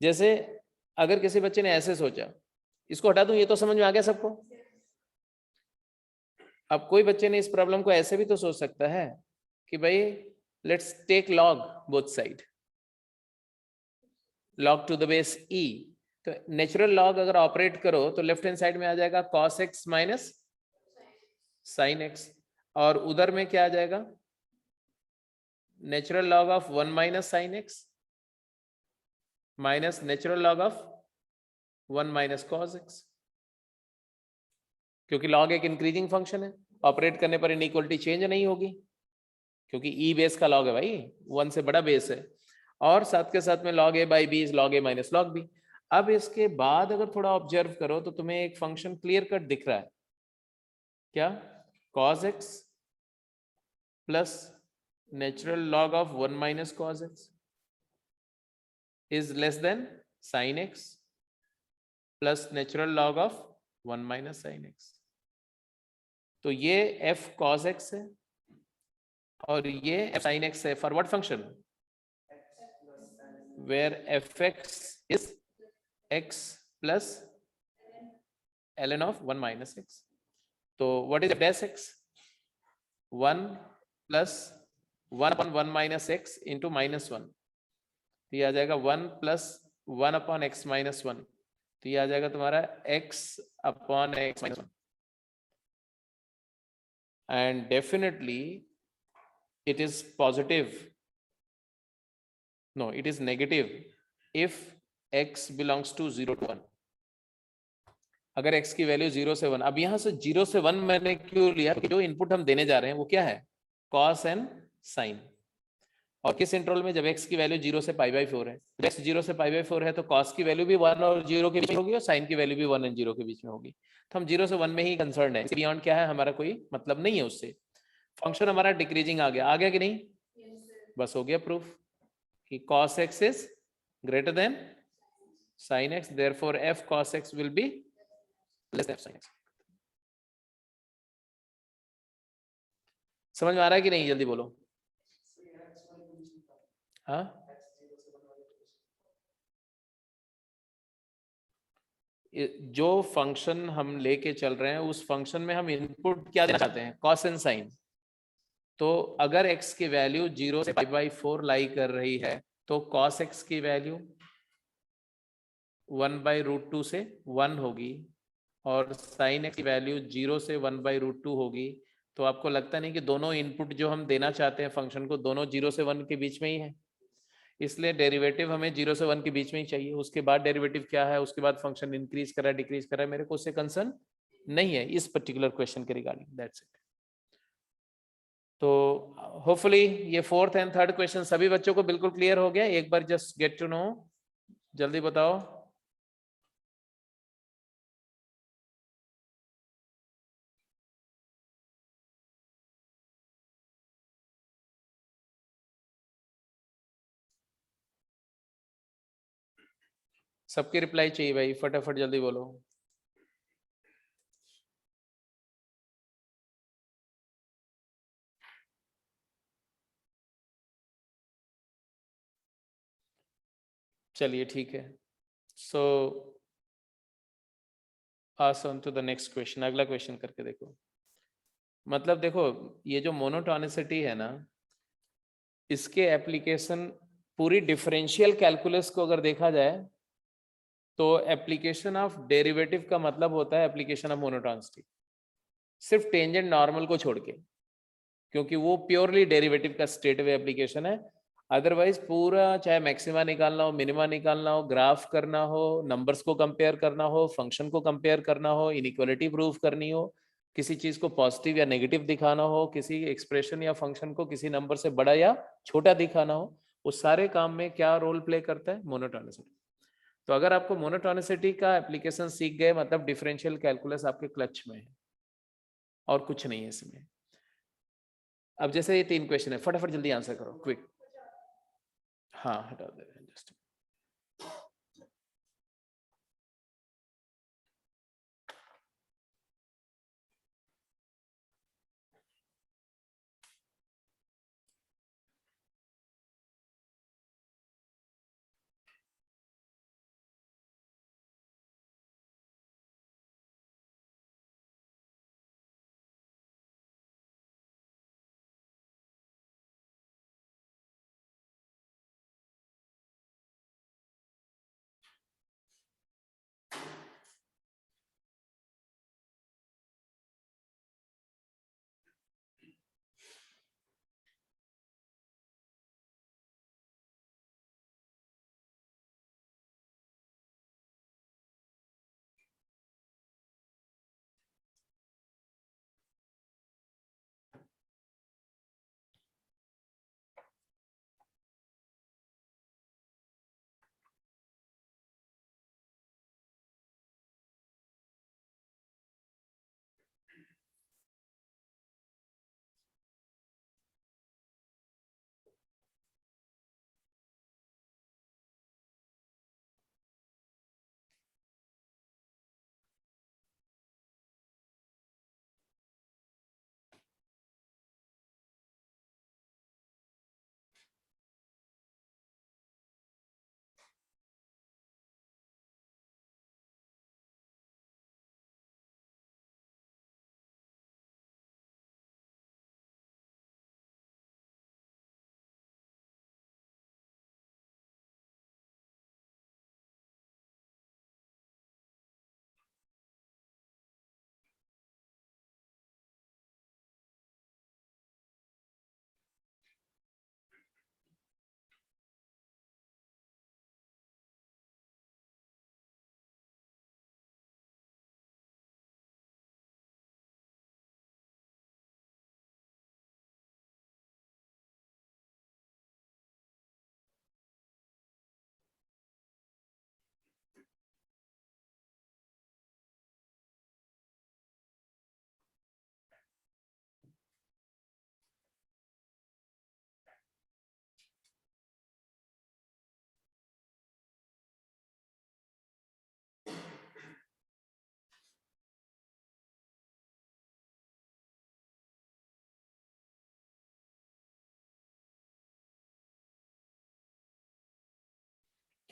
जैसे अगर किसी बच्चे ने ऐसे सोचा, इसको हटा दूं, ये तो समझ में आ गया सबको। अब कोई बच्चे ने इस प्रॉब्लम को ऐसे भी तो सोच सकता है कि भाई let's take log both side, log to the base e। तो नेचुरल लॉग अगर ऑपरेट करो तो लेफ्ट हैंड साइड में आ जाएगा cos x minus sin x, और उधर में क्या आ जाएगा? Natural log of 1 minus sin x minus natural log of 1 minus cos x। क्योंकि लॉग एक इंक्रीजिंग फंक्शन है, ऑपरेट करने पर इनइक्वालिटी चेंज नहीं होगी, क्योंकि e बेस का लॉग है भाई, 1 से बड़ा बेस है। और साथ के साथ में log a by b is log a minus log b। अब इसके बाद अगर थोड़ा ऑब्जर्व करो तो तुम्हें एक फंक्शन क्लियर कट दिख रहा है। क्या? cos x plus natural log of 1 minus cos x is less than sin x plus natural log of 1 minus sin x. तो ये f cos x है और ये f sin x है. For what function? Where fx is x plus ln of 1 minus x. तो what is f dash x? 1 plus 1 upon 1 minus x into minus 1. तो ये आ जाएगा 1 plus 1 upon x minus 1. तो ये आ जाएगा तुम्हारा x upon x minus 1. And definitely it is positive. No, it is negative if x belongs to 0 to 1. अगर x की value 0 से 1, अब यहां से 0 से 1 मैंने क्यों लिया? जो इनपुट हम देने जा रहे हैं वो क्या है? cos and sin. और किस इंटरवल में? जब x की वैल्यू 0 से π/4 है. जब x 0 से π/4 है तो cos की वैल्यू भी 1 और 0 के बीच में होगी और sin की वैल्यू भी 1 और 0 के बीच में होगी. तो हम 0 से 1 में ही कंसर्न है. बियॉन्ड क्या है हमारा कोई मतलब नहीं है उससे. फंक्शन हमारा डिक्रीजिंग आ गया कि नहीं? बस हो गया प्रूफ कि cos x is greater than sin x, therefore f cos x will be less than f sin x. समझ में आ रहा है कि नहीं? जल्दी बोलो. हाँ, जो फंक्शन हम लेके चल रहे हैं उस फंक्शन में हम इनपुट क्या देना चाहते हैं? cos and sin. तो अगर x की वैल्यू 0 से π/4 लाई कर रही है तो cos x की वैल्यू 1/√2 से 1 होगी और sin x की वैल्यू 0 से 1/√2 होगी. तो आपको लगता नहीं कि दोनों इनपुट जो हम देना चाहते हैं फंक्शन को दोनों 0 से 1 के बीच में ही है? इसलिए डेरिवेटिव हमें 0 से 1 के बीच में ही चाहिए. उसके बाद डेरिवेटिव क्या है, उसके बाद फंक्शन इंक्रीज कर रहा है डिक्रीज कर रहा है, मेरे को उससे कंसर्न नहीं है इस पर्टिकुलर क्वेश्चन के रिगार्डिंग. That's it. तो होपफुली ये फोर्थ एंड थर्ड क्वेश्चन सभी बच्चों को बिल्कुल क्लियर हो गया. एक बार जस्ट गेट टू नो. जल्दी बताओ. सबकी रिप्लाई चाहिए भाई, फटाफट जल्दी बोलो. चलिए ठीक है. So pass on to the next question. अगला क्वेश्चन करके देखो. मतलब देखो ये जो मोनोटोनिसिटी है ना, इसके एप्लीकेशन पूरी डिफरेंशियल कैलकुलस को अगर देखा जाए तो एप्लीकेशन ऑफ डेरिवेटिव का मतलब होता है एप्लीकेशन ऑफ मोनोटोनिसिटी. सिर्फ टेंजेंट नॉर्मल को छोड़ के, क्योंकि वो प्योरली डेरिवेटिव का स्ट्रेट वे एप्लीकेशन है. अदरवाइज पूरा चाहे मैक्सिमा निकालना हो, मिनिमा निकालना हो, ग्राफ करना हो, नंबर्स को कंपेयर करना हो, फंक्शन को कंपेयर करना हो, इनइक्वालिटी प्रूव करनी हो, किसी चीज को पॉजिटिव या नेगेटिव दिखाना हो, किसी एक्सप्रेशन या फंक्शन को किसी नंबर से बड़ा या छोटा दिखाना हो, उस सारे काम में क्या रोल प्ले करता है? मोनोटोनिसिटी. तो अगर आपको मोनोटोनिसिटी का एप्लीकेशन सीख गए मतलब डिफरेंशियल कैलकुलस आपके क्लच में है और कुछ नहीं है इसमें. अब जैसे ये 3 क्वेश्चन है, फटाफट जल्दी आंसर करो, क्विक. हाँ हटा दे रहे हैं जस्ट.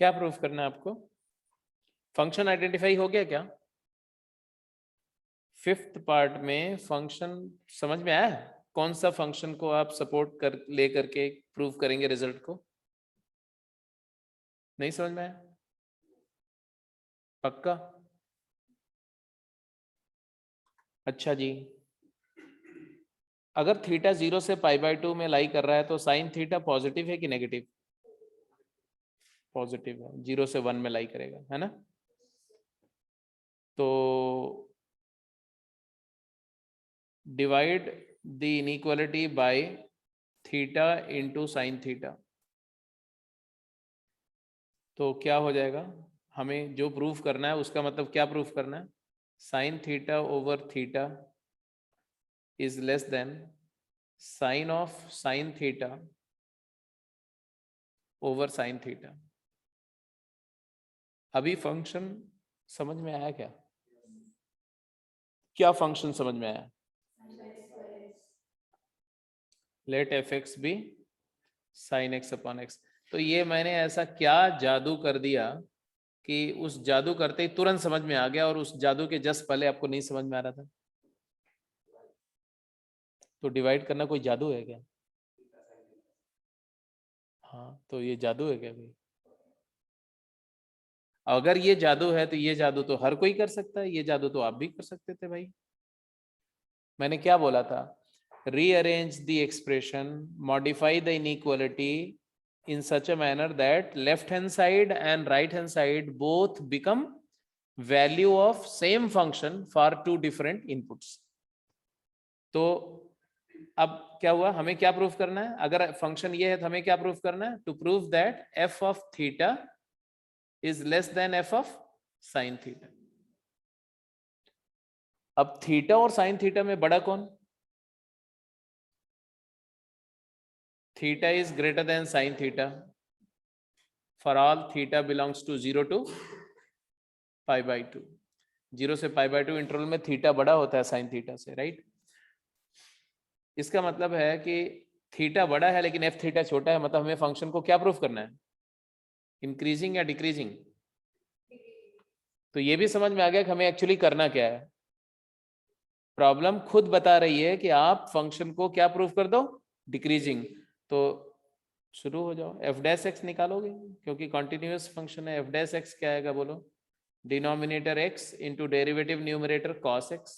क्या प्रूफ करना है आपको? फंक्शन आइडेंटिफाई हो गया क्या? फिफ्थ पार्ट में फंक्शन समझ में आया? कौन सा फंक्शन को आप सपोर्ट कर लेकर के प्रूव करेंगे रिजल्ट को? नहीं समझ में आया? पक्का? अच्छा जी, अगर थीटा 0 से π/2 में लाई कर रहा है तो साइन थीटा पॉजिटिव है कि नेगेटिव? पॉजिटिव है, 0 से 1 में लाई करेगा, है ना? तो divide the inequality by theta into sine theta, तो क्या हो जाएगा? हमें जो प्रूफ करना है उसका मतलब क्या प्रूफ करना है? Sine theta over theta is less than sine of sine theta over sine theta. अभी फंक्शन समझ में आया क्या? क्या फंक्शन समझ में आया? Let F x be sine x upon x. तो ये मैंने ऐसा क्या जादू कर दिया कि उस जादू करते ही तुरंत समझ में आ गया, और उस जादू के जस्ट पहले आपको नहीं समझ में आ रहा था? तो डिवाइड करना कोई जादू है क्या? हाँ, तो ये जादू है क्या भाई? अगर ये जादू है तो ये जादू तो हर कोई कर सकता है, ये जादू तो आप भी कर सकते थे भाई। मैंने क्या बोला था? Rearrange the expression, modify the inequality in such a manner that left hand side and right hand side both become value of same function for two different inputs. तो अब क्या हुआ? हमें क्या प्रूफ करना है? अगर फंक्शन ये है तो हमें क्या प्रूफ करना है? To prove that f of theta is less than f of sin theta. अब थीटा और साइन थीटा में बड़ा कौन? Theta is greater than sine theta for all theta belongs to 0 to π/2. 0 से π/2 इंटरवल में थीटा बड़ा होता है साइन थीटा से, राइट? इसका मतलब है कि थीटा बड़ा है लेकिन एफ थीटा छोटा है, मतलब हमें फंक्शन को क्या प्रूफ करना है? इंक्रीजिंग या डिक्रीजिंग? तो ये भी समझ में आ गया कि हमें एक्चुअली करना क्या है। प्रॉब्लम खुद बता रही है कि आप फंक्शन को क्या प्रूफ कर दो? डिक्रीजिंग। तो शुरू हो जाओ। एफ डैश एक्स निकालोगे क्योंकि कॉन्टिन्यूस फंक्शन है। एफ डैश एक्स क्या आएगा बोलो? Denominator x into derivative numerator cos x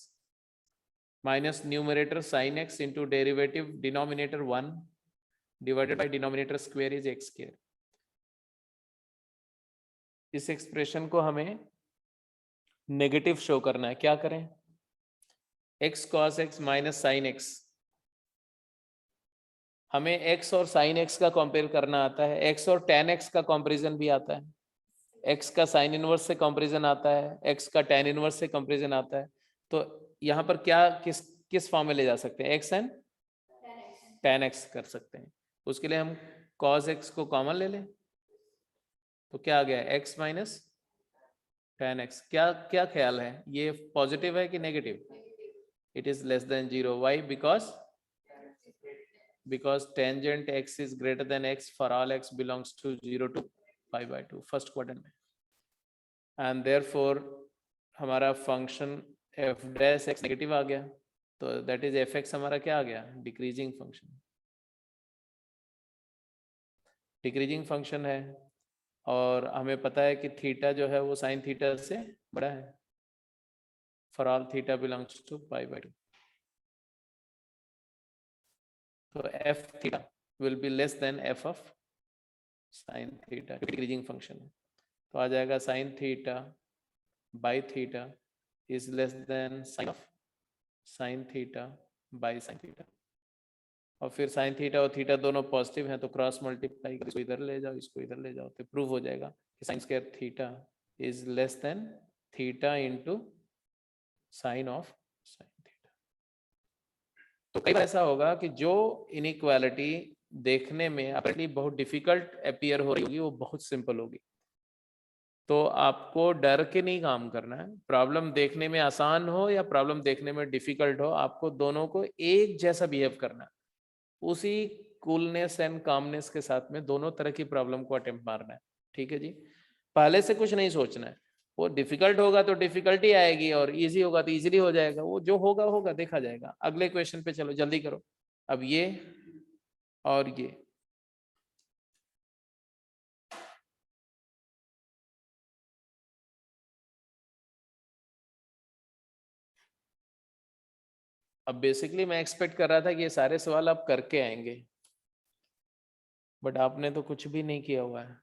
minus numerator sine x into derivative denominator 1 divided by denominator square is x square. इस एक्सप्रेशन को हमें नेगेटिव शो करना है। क्या करें? X cos x minus sine x. हमें एक्स और sine x का कंपेयर करना आता है, एक्स और टेन एक्स का कंपैरिजन भी आता है, एक्स का साइन इनवर्स से कंपैरिजन आता है, एक्स का टेन इनवर्स से कंपैरिजन आता है। तो यहाँ पर क्या किस किस फॉर्म में ले जा सकते हैं? एक्स एंड टेन एक्स कर सकते हैं। उसके लिए हम कॉस एक्स को कॉमन ले लें, तो क्या आ गया? X minus ten x. क्या क्या ख्याल है, ये पॉजिटिव है कि negative? It is less than 0। Why? because tangent x is greater than x for all x belongs to 0 to π/2 first quadrant में, एंड therefore हमारा function f dash x negative आ गया, तो दैट इज एफ एक्स हमारा क्या आ गया? Decreasing function. Decreasing function है और हमें पता है कि थीटा जो है वो साइन थीटा से बड़ा है for all theta belongs to π/2। तो f theta will be less than f of sine theta, decreasing function है। तो आ जाएगा sine theta by theta is less than sine of sine theta by sine theta. और फिर sine theta और theta दोनों positive हैं तो क्रॉस मल्टीप्लाई कर, इसको इधर ले जाओ, इसको इधर ले जाओ, तो प्रूव हो जाएगा कि sine square theta is less then theta into sine of sine theta. तो कई बार ऐसा होगा कि जो इनइक्वालिटी देखने में अपनी बहुत डिफिकल्ट अपीयर हो रही होगी वो बहुत सिंपल होगी। तो आपको डर के नहीं काम करना है। प्रॉब्लम देखने में आसान हो या प्रॉब्लम देखने में डिफिकल्ट हो, आपको दोनों को एक जैसा बिहेव करना है। उसी कूलनेस एंड कामनेस के साथ में दोनों तरह की प्रॉब्लम को अटेम्प्ट मारना है। ठीक है जी, पहले से कुछ नहीं सोचना है, वो डिफिकल्ट होगा तो डिफिकल्टी आएगी और इजी होगा तो इजीली हो जाएगा, वो जो होगा होगा, देखा जाएगा। अगले क्वेश्चन पे चलो, जल्दी करो। अब ये और ये, अब बेसिकली मैं एक्सपेक्ट कर रहा था कि ये सारे सवाल आप करके आएंगे, बट आपने तो कुछ भी नहीं किया हुआ है,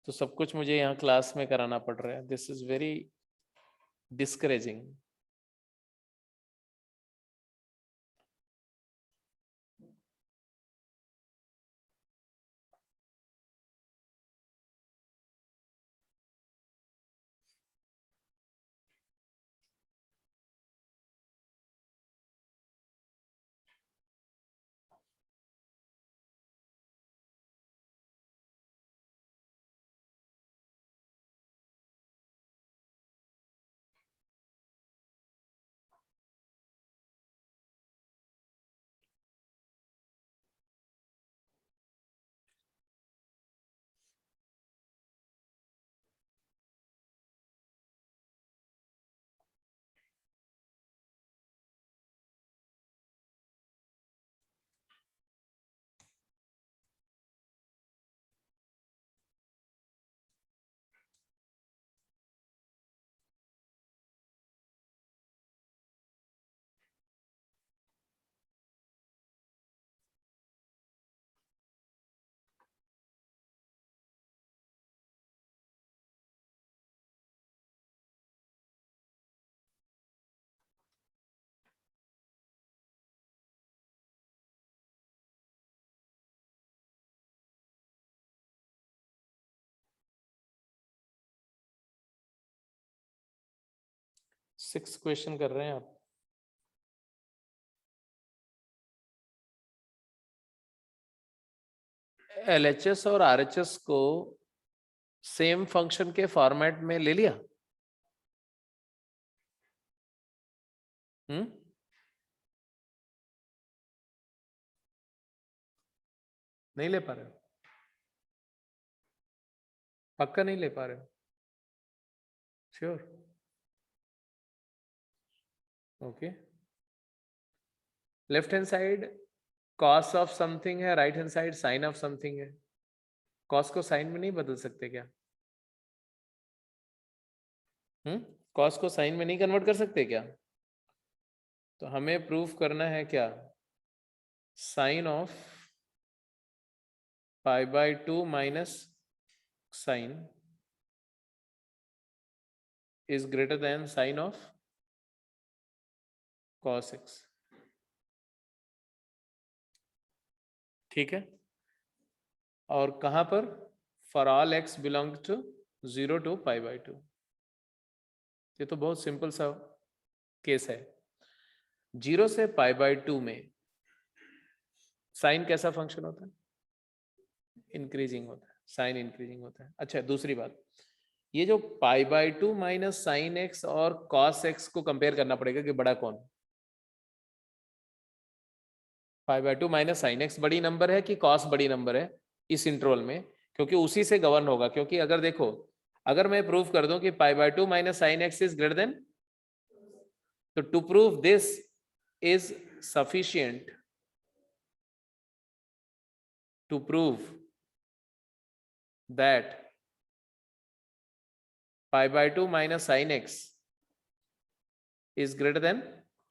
तो सब कुछ मुझे यहाँ क्लास में कराना पड़ रहा है। This is very discouraging. Six question कर रहे हैं आप। एलएचएस और आरएचएस को सेम फंक्शन के फॉर्मेट में ले लिया। नहीं ले पा रहे हो? पक्का नहीं ले पा रहे हो? Sure? Okay. Left hand side cos of something है, right hand side sine of something है। कॉस को साइन में नहीं बदल सकते क्या? कॉस को साइन में नहीं कन्वर्ट कर सकते क्या? तो हमें प्रूफ करना है क्या? Sine of pi by 2 minus sine is greater than sine of cos x। ठीक है, और कहां पर? For all x belong to 0 to π/2। ये तो बहुत सिंपल सा केस है। 0 से π/2 में साइन कैसा फंक्शन होता है? इंक्रीजिंग होता है, साइन इंक्रीजिंग होता है। अच्छा, दूसरी बात, ये जो π/2 माइनस साइन एक्स और cos x को कंपेयर करना पड़ेगा कि बड़ा कौन? π/2 माइनस साइन एक्स बड़ी नंबर है कि cos बड़ी नंबर है इस इंटरवल में? क्योंकि उसी से गवर्न होगा। क्योंकि अगर देखो, अगर मैं प्रूव कर दूं कि π/2 minus sine x is greater than, तो to prove this is sufficient to prove that π/2 minus sin x is greater than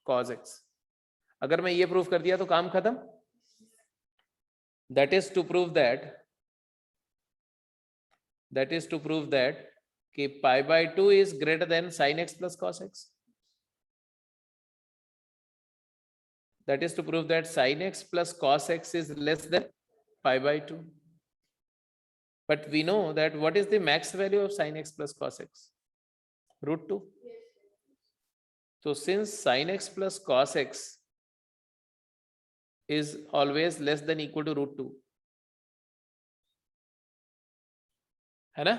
cos x। अगर मैं ये प्रूव कर दिया तो काम खत्म। that is to prove that कि π/2 is greater than sin x plus cos x। that is to prove that sin x plus cos x is less than π/2। but we know that what is the max value of sin x plus cos x? √2। so since sin x plus cos x is always less than equal to √2, है ना?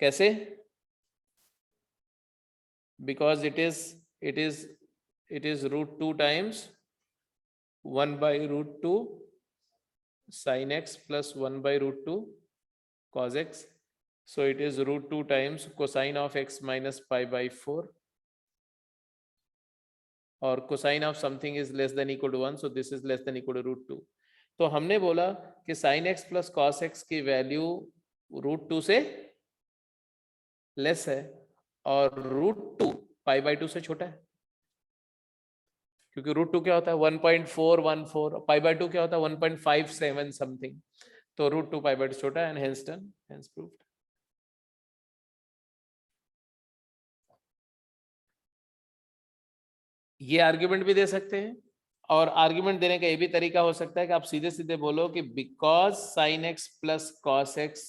कैसे? because it is √2 times 1 by √2 sin x plus 1 by √2 cos x. So it is root 2 times cosine of x minus pi by 4, or cosine of something is less than equal to 1, so this is less than equal to root 2. तो हमने बोला कि sin x plus cos x की value root 2 से less है और root 2 pi by 2 से छोटा है, क्योंकि रूट 2 क्या होता है 1.414, पाई बाई 2 क्या होता है 1.57 समथिंग, तो रूट 2 पाई बाई 2 छोटा है, and hence done, hence proved. ये आर्ग्यूमेंट भी दे सकते हैं, और आर्ग्यूमेंट देने का ये भी तरीका हो सकता है कि आप सीधे सीधे बोलो कि because sine x plus cos x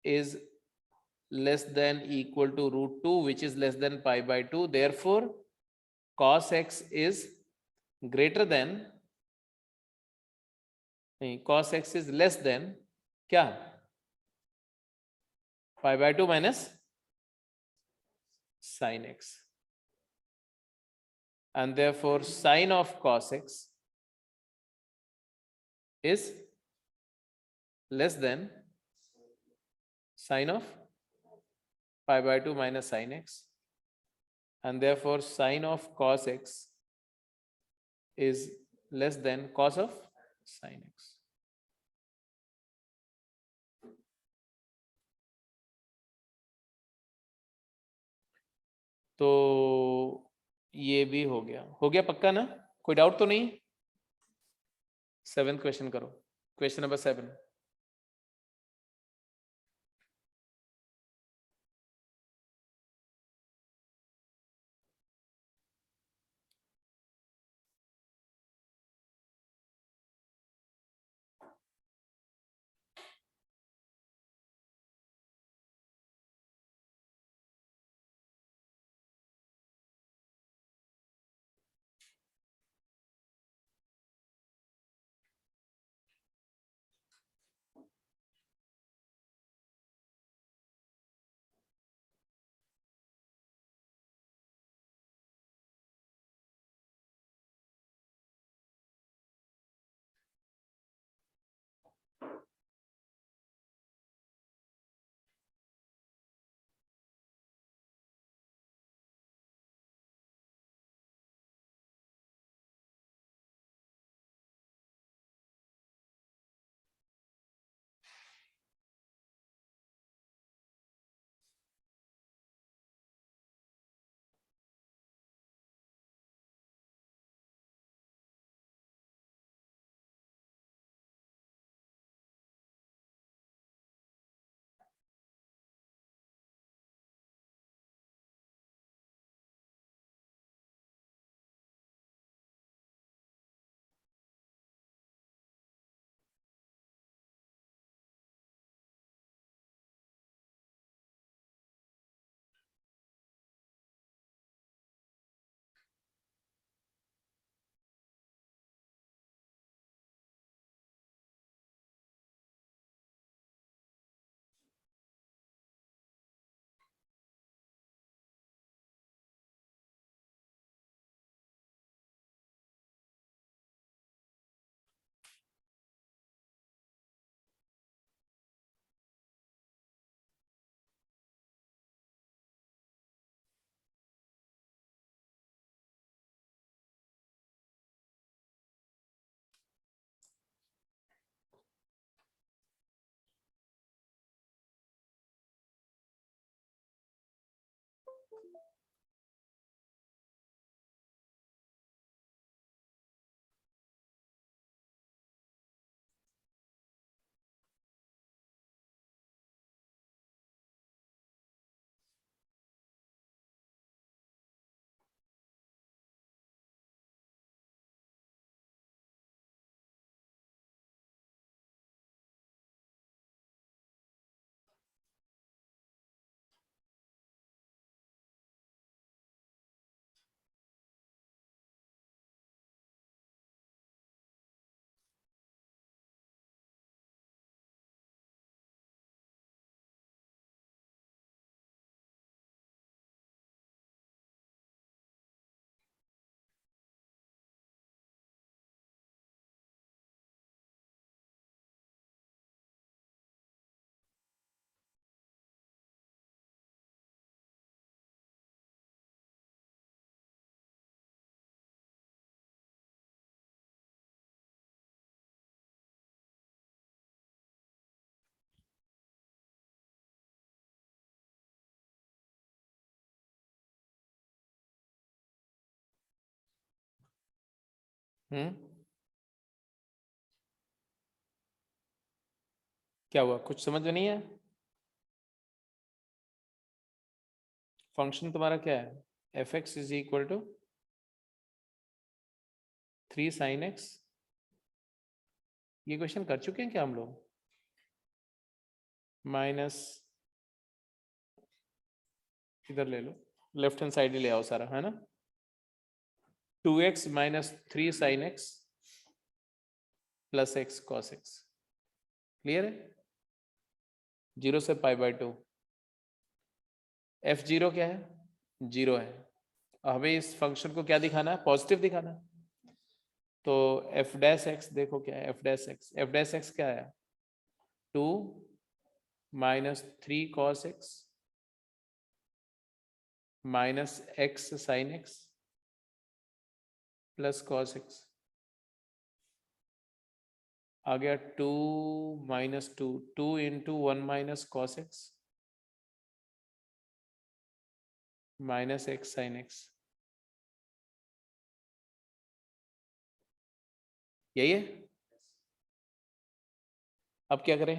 is less than equal to root 2 which is less than pi by 2, therefore cos x is greater than, नहीं, cos x is less than क्या, पाई by 2 minus sin x, and therefore sin of cos x is less than sin of pi by 2 minus sin x, and therefore sin of cos x is less than cos of sin x. तो ये भी हो गया पक्का ना, कोई doubt तो नहीं. 7th क्वेश्चन करो, क्वेश्चन नंबर 7. क्या हुआ, कुछ समझ में नहीं है? फंक्शन तुम्हारा क्या है? F x is equal to 3 sin x। ये क्वेश्चन कर चुके हैं क्या हम लोग? माइनस, इधर ले लो, लेफ्ट हैंड साइड ही ले आओ सारा, है ना। 2x minus 3 sin x plus x cos x। Clear है? 0 से π/2। एफ जीरो क्या है? 0 है। हमें इस फंक्शन को क्या दिखाना है? पॉजिटिव दिखाना है। तो एफ डैश एक्स देखो क्या है, F dash x, F dash x क्या है? 2 minus 3 cos x minus x sin x plus cos x। आ गया 2 minus 2, 2 into 1 minus cos x minus x sin x। यही है। अब क्या करें?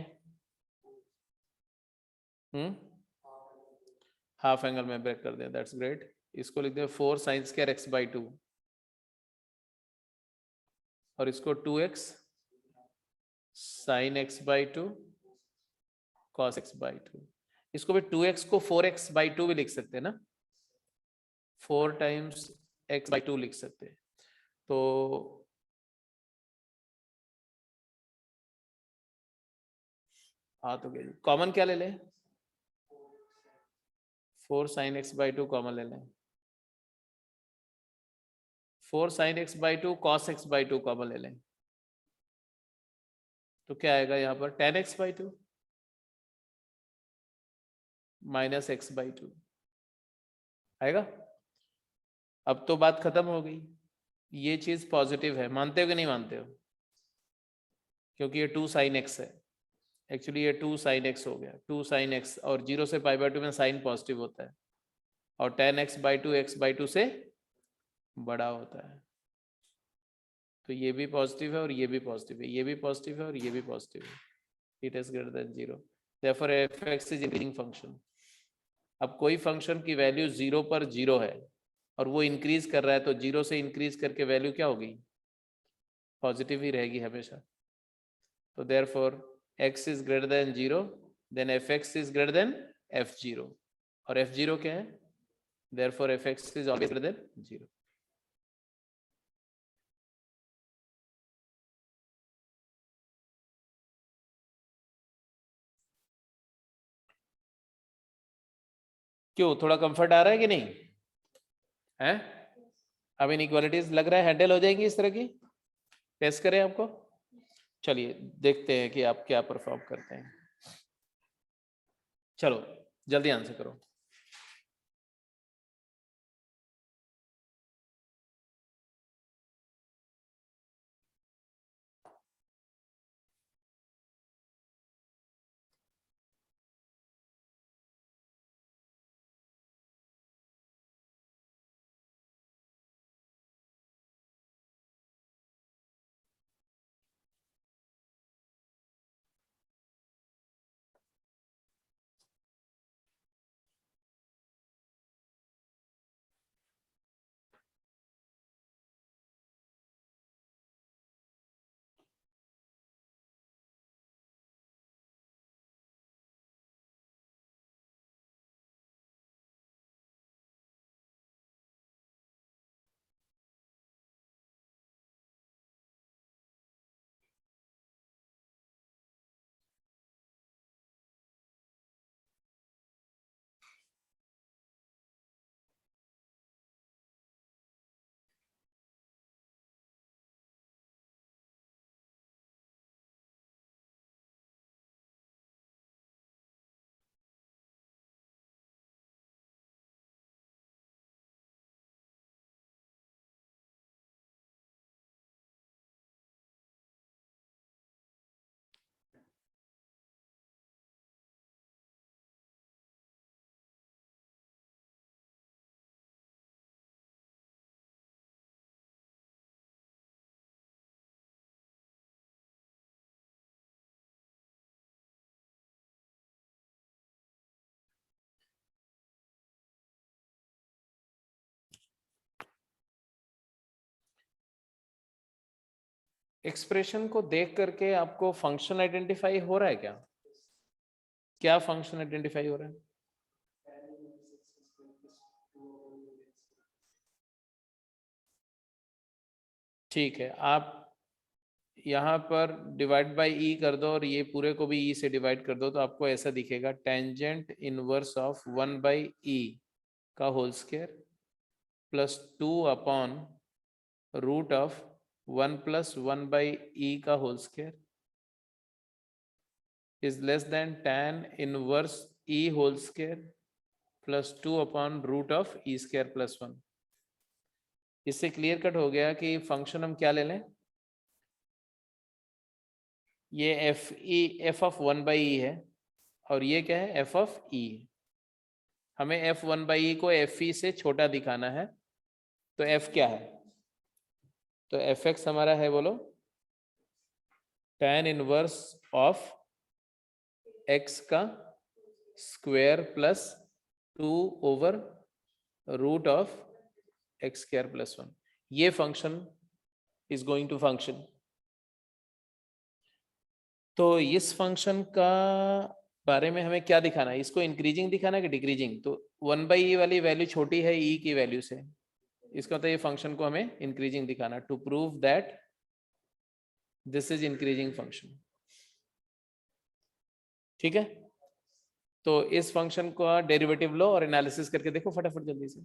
हाफ एंगल में ब्रेक कर दें, दैट्स ग्रेट। इसको लिख दें 4 साइन स्क्वायर x बाई 2 और इसको 2x sine x by 2 cos x by 2। इसको भी 2x को 4x बाई 2 भी लिख सकते हैं ना, 4 टाइम्स x बाई 2 लिख सकते हैं। तो हाँ, तो कॉमन क्या ले लें? 4 साइन x बाई 2 कॉमन ले लें। 4 sine x by 2 cos x by 2 common ले लें। तो क्या आएगा यहाँ पर? 10x by 2 minus x by 2 आएगा। अब तो बात खत्म हो गई। ये चीज पॉजिटिव है, मानते हो कि नहीं मानते हो? क्योंकि ये 2 साइन x है। एक्चुअली ये 2 साइन x हो गया, 2 साइन x, और 0 से π/2 में साइन पॉजिटिव होता है, और 10x बाई 2 x बाई 2 से बड़ा होता है। तो ये भी पॉजिटिव है और ये भी पॉजिटिव है, ये भी पॉजिटिव है और ये भी पॉजिटिव है। It is greater than 0, therefore f(x) is increasing function. अब कोई फंक्शन की वैल्यू 0 पर 0 है और वो इंक्रीज कर रहा है, तो 0 से इंक्रीज करके वैल्यू क्या होगी? पॉजिटिव ही रहेगी हमेशा। तो therefore x is greater than 0, then f(x) is greater than f(0), और f(0) क्या है? Therefore f(x) is always greater than 0। क्यों, थोड़ा कंफर्ट आ रहा है कि नहीं है? अब इनइक्वालिटीज लग रहा है हैंडल हो जाएंगी इस तरह की? टेस्ट करें आपको? चलिए देखते हैं कि आप क्या परफॉर्म करते हैं। चलो जल्दी आंसर करो। एक्सप्रेशन को देख करके आपको फंक्शन आइडेंटिफाई हो रहा है क्या? क्या फंक्शन आइडेंटिफाई हो रहा है? ठीक है, आप यहाँ पर डिवाइड बाय ई कर दो और ये पूरे को भी ई से डिवाइड कर दो, तो आपको ऐसा दिखेगा, tangent inverse of 1 by e का whole square plus 2 upon root of 1 plus 1 by e का whole square is less than tan inverse e whole square plus 2 upon root of e square plus 1। इससे clear cut हो गया कि function हम क्या ले लें, ये एफ ऑफ 1 बाई ई है और ये क्या है, एफ ऑफ ई। हमें एफ 1 बाई ई को एफ ई से छोटा दिखाना है, तो एफ क्या है, तो एफ एक्स हमारा है, बोलो, tan इनवर्स ऑफ एक्स का square plus 2 over root of x square plus 1। ये function is going to function. तो इस फंक्शन का बारे में हमें क्या दिखाना है, इसको इंक्रीजिंग दिखाना है कि डिक्रीजिंग? तो 1 बाई ई वाली वैल्यू छोटी है ई की वैल्यू से, इसका मतलब ये फंक्शन को हमें इंक्रीजिंग दिखाना, to prove that this is increasing function. ठीक है, तो इस फंक्शन का डेरिवेटिव लो और एनालिसिस करके देखो फटाफट जल्दी से।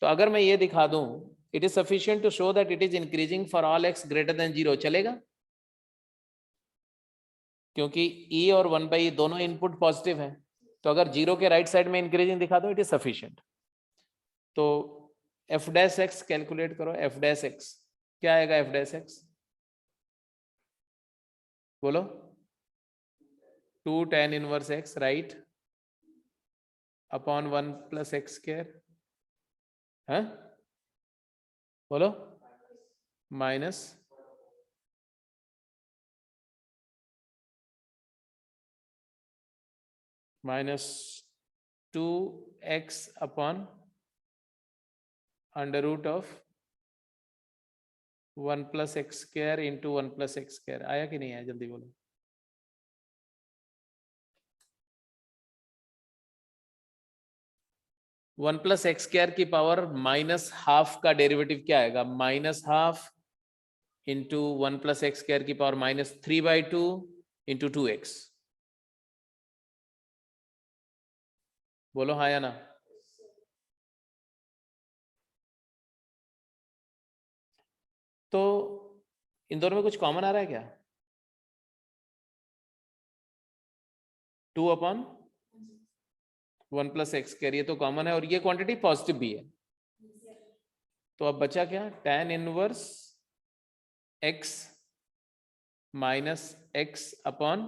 तो अगर मैं ये दिखा दूं, it is sufficient to show that it is increasing for all x greater than 0, चलेगा? क्योंकि e और 1 बाई दोनों इनपुट पॉजिटिव है, तो अगर 0 के राइट साइड में इंक्रीजिंग दिखा दो, इट इज सफिशिएंट। तो एफ डैश एक्स कैलकुलेट करो, एफ डैश एक्स क्या आएगा, एफ डैश एक्स बोलो, 2 tan inverse x right upon 1 plus x square है, बोलो, minus -2x upon under root of 1 plus x square into 1 plus x square. आया कि नहीं आया, जल्दी बोलो। वन प्लस एक्स स्क्वायर की पावर -½ का डेरिवेटिव क्या आएगा, -½ इंटू 1 प्लस एक्स स्क्वायर की पावर -3/2 इंटू 2x। बोलो हाँ या ना। तो इन दोनों में कुछ कॉमन आ रहा है क्या, 2 अपॉन 1 प्लस एक्स स्क्वायर, ये तो कॉमन है और ये क्वांटिटी पॉजिटिव भी है। तो अब बचा क्या, tan inverse x minus x upon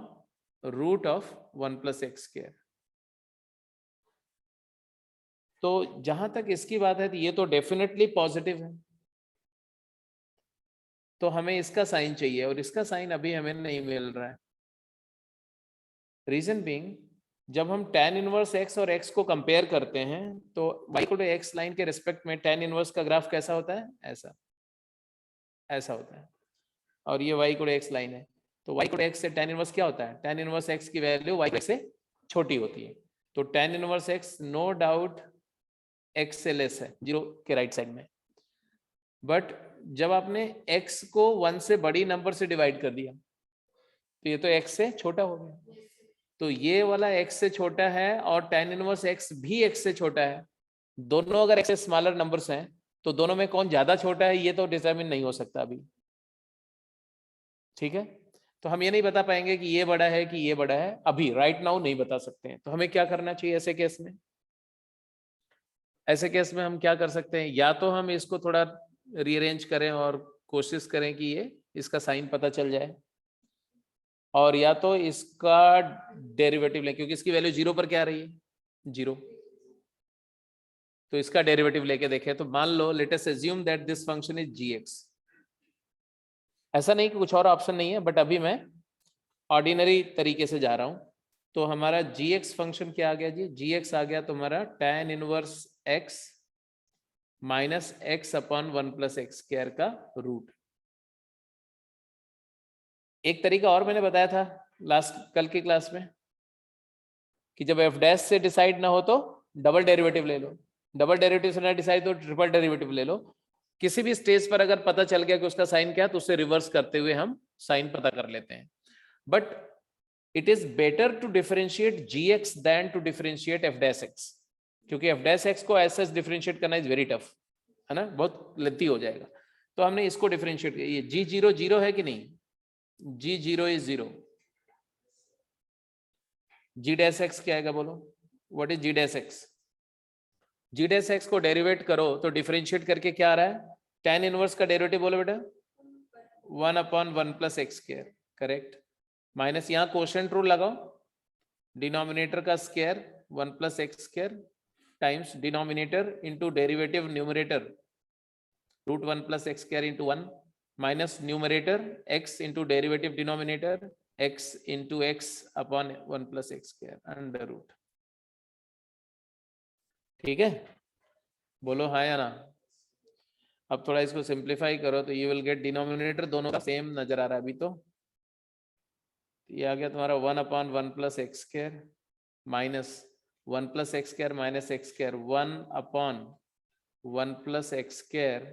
root of 1 plus x square. तो जहां तक इसकी बात है, तो ये तो डेफिनेटली पॉजिटिव है, तो हमें इसका साइन चाहिए और इसका साइन अभी हमें नहीं मिल रहा है। रीजन बीइंग, जब हम tan इनवर्स x और x को कंपेयर करते हैं, तो y को x लाइन के रिस्पेक्ट में tan इनवर्स का ग्राफ कैसा होता है, ऐसा ऐसा होता है, और ये y को x लाइन है। तो y को x से tan इनवर्स क्या होता है, tan इनवर्स x की वैल्यू y से छोटी होती है, तो tan inverse x no doubt x से लेस है 0 के राइट साइड में। बट जब आपने x को 1 से बड़ी नंबर से डिवाइड कर दिया, तो ये तो x से छोटा हो गया, तो ये वाला x से छोटा है और tan इनवर्स x भी x से छोटा है। दोनों अगर x से स्मॉलर नंबर्स हैं, तो दोनों में कौन ज्यादा छोटा है, ये तो डिटरमिन नहीं हो सकता अभी। ठीक है, तो हम ये नहीं बता पाएंगे कि ये बड़ा है कि ये बड़ा है, अभी राइट नाउ नहीं बता सकते हैं। तो हमें क्या करना चाहिए ऐसे केस में, ऐसे केस में हम क्या कर सकते हैं, या तो हम इसको थोड़ा रीअरेंज करें और कोशिश करें कि ये इसका साइन पता चल जाए, और या तो इसका डेरिवेटिव लें, क्योंकि इसकी वैल्यू 0 पर क्या आ रही है, 0, तो इसका डेरिवेटिव लेके देखें। तो मान लो, let us assume that this function is gx। ऐसा नहीं कि कुछ और ऑप्शन नहीं है, बट अभी मैं ऑर्डिनरी तरीके से जा रहा हूं। तो हमारा gx फंक्शन क्या आ गया जी, gx आ गया तुम्हारा tan inverse x minus x upon 1 plus x square का रूट। एक तरीका और मैंने बताया था कल की क्लास में कि जब एफ डैश से डिसाइड ना हो तो डबल डेरिवेटिव ले लो, डबल डेरिवेटिव से ना डिसाइड तो ट्रिपल डेरिवेटिव ले लो। किसी भी स्टेज पर अगर पता चल गया कि उसका साइन क्या है तो उससे रिवर्स करते हुए हम साइन पता कर लेते हैं। But it is better to differentiate gx than to differentiate f dash x, क्योंकि f डैश x को ऐसा डिफरेंशिएट करना इज वेरी टफ, है ना, बहुत लेंथी हो जाएगा। तो हमने इसको डिफरेंशिएट किया। ये g0 0 है कि नहीं, g0 is 0, g dash x क्या आएगा बोलो, what is g dash x? g dash x को डेरिवेट करो तो डिफरेंशिएट करके क्या आ रहा है, tan इनवर्स का डेरिवेटिव बोलो बेटा 1/1 plus x square, correct. Minus यहाँ कोशेंट रूल लगाओ, डिनोमिनेटर का square 1 plus x square times denominator into derivative numerator √1 plus x square into 1 minus numerator x into derivative denominator x into x upon 1 plus x square under root. ठीक है, बोलो हाँ या ना। अब थोड़ा इसको सिंप्लीफाई करो तो यू विल गेट डिनोमिनेटर दोनों का सेम नजर आ रहा है अभी तो ये आ गया तुम्हारा 1/1 plus x square minus 1 plus x square minus x square 1/1 plus x square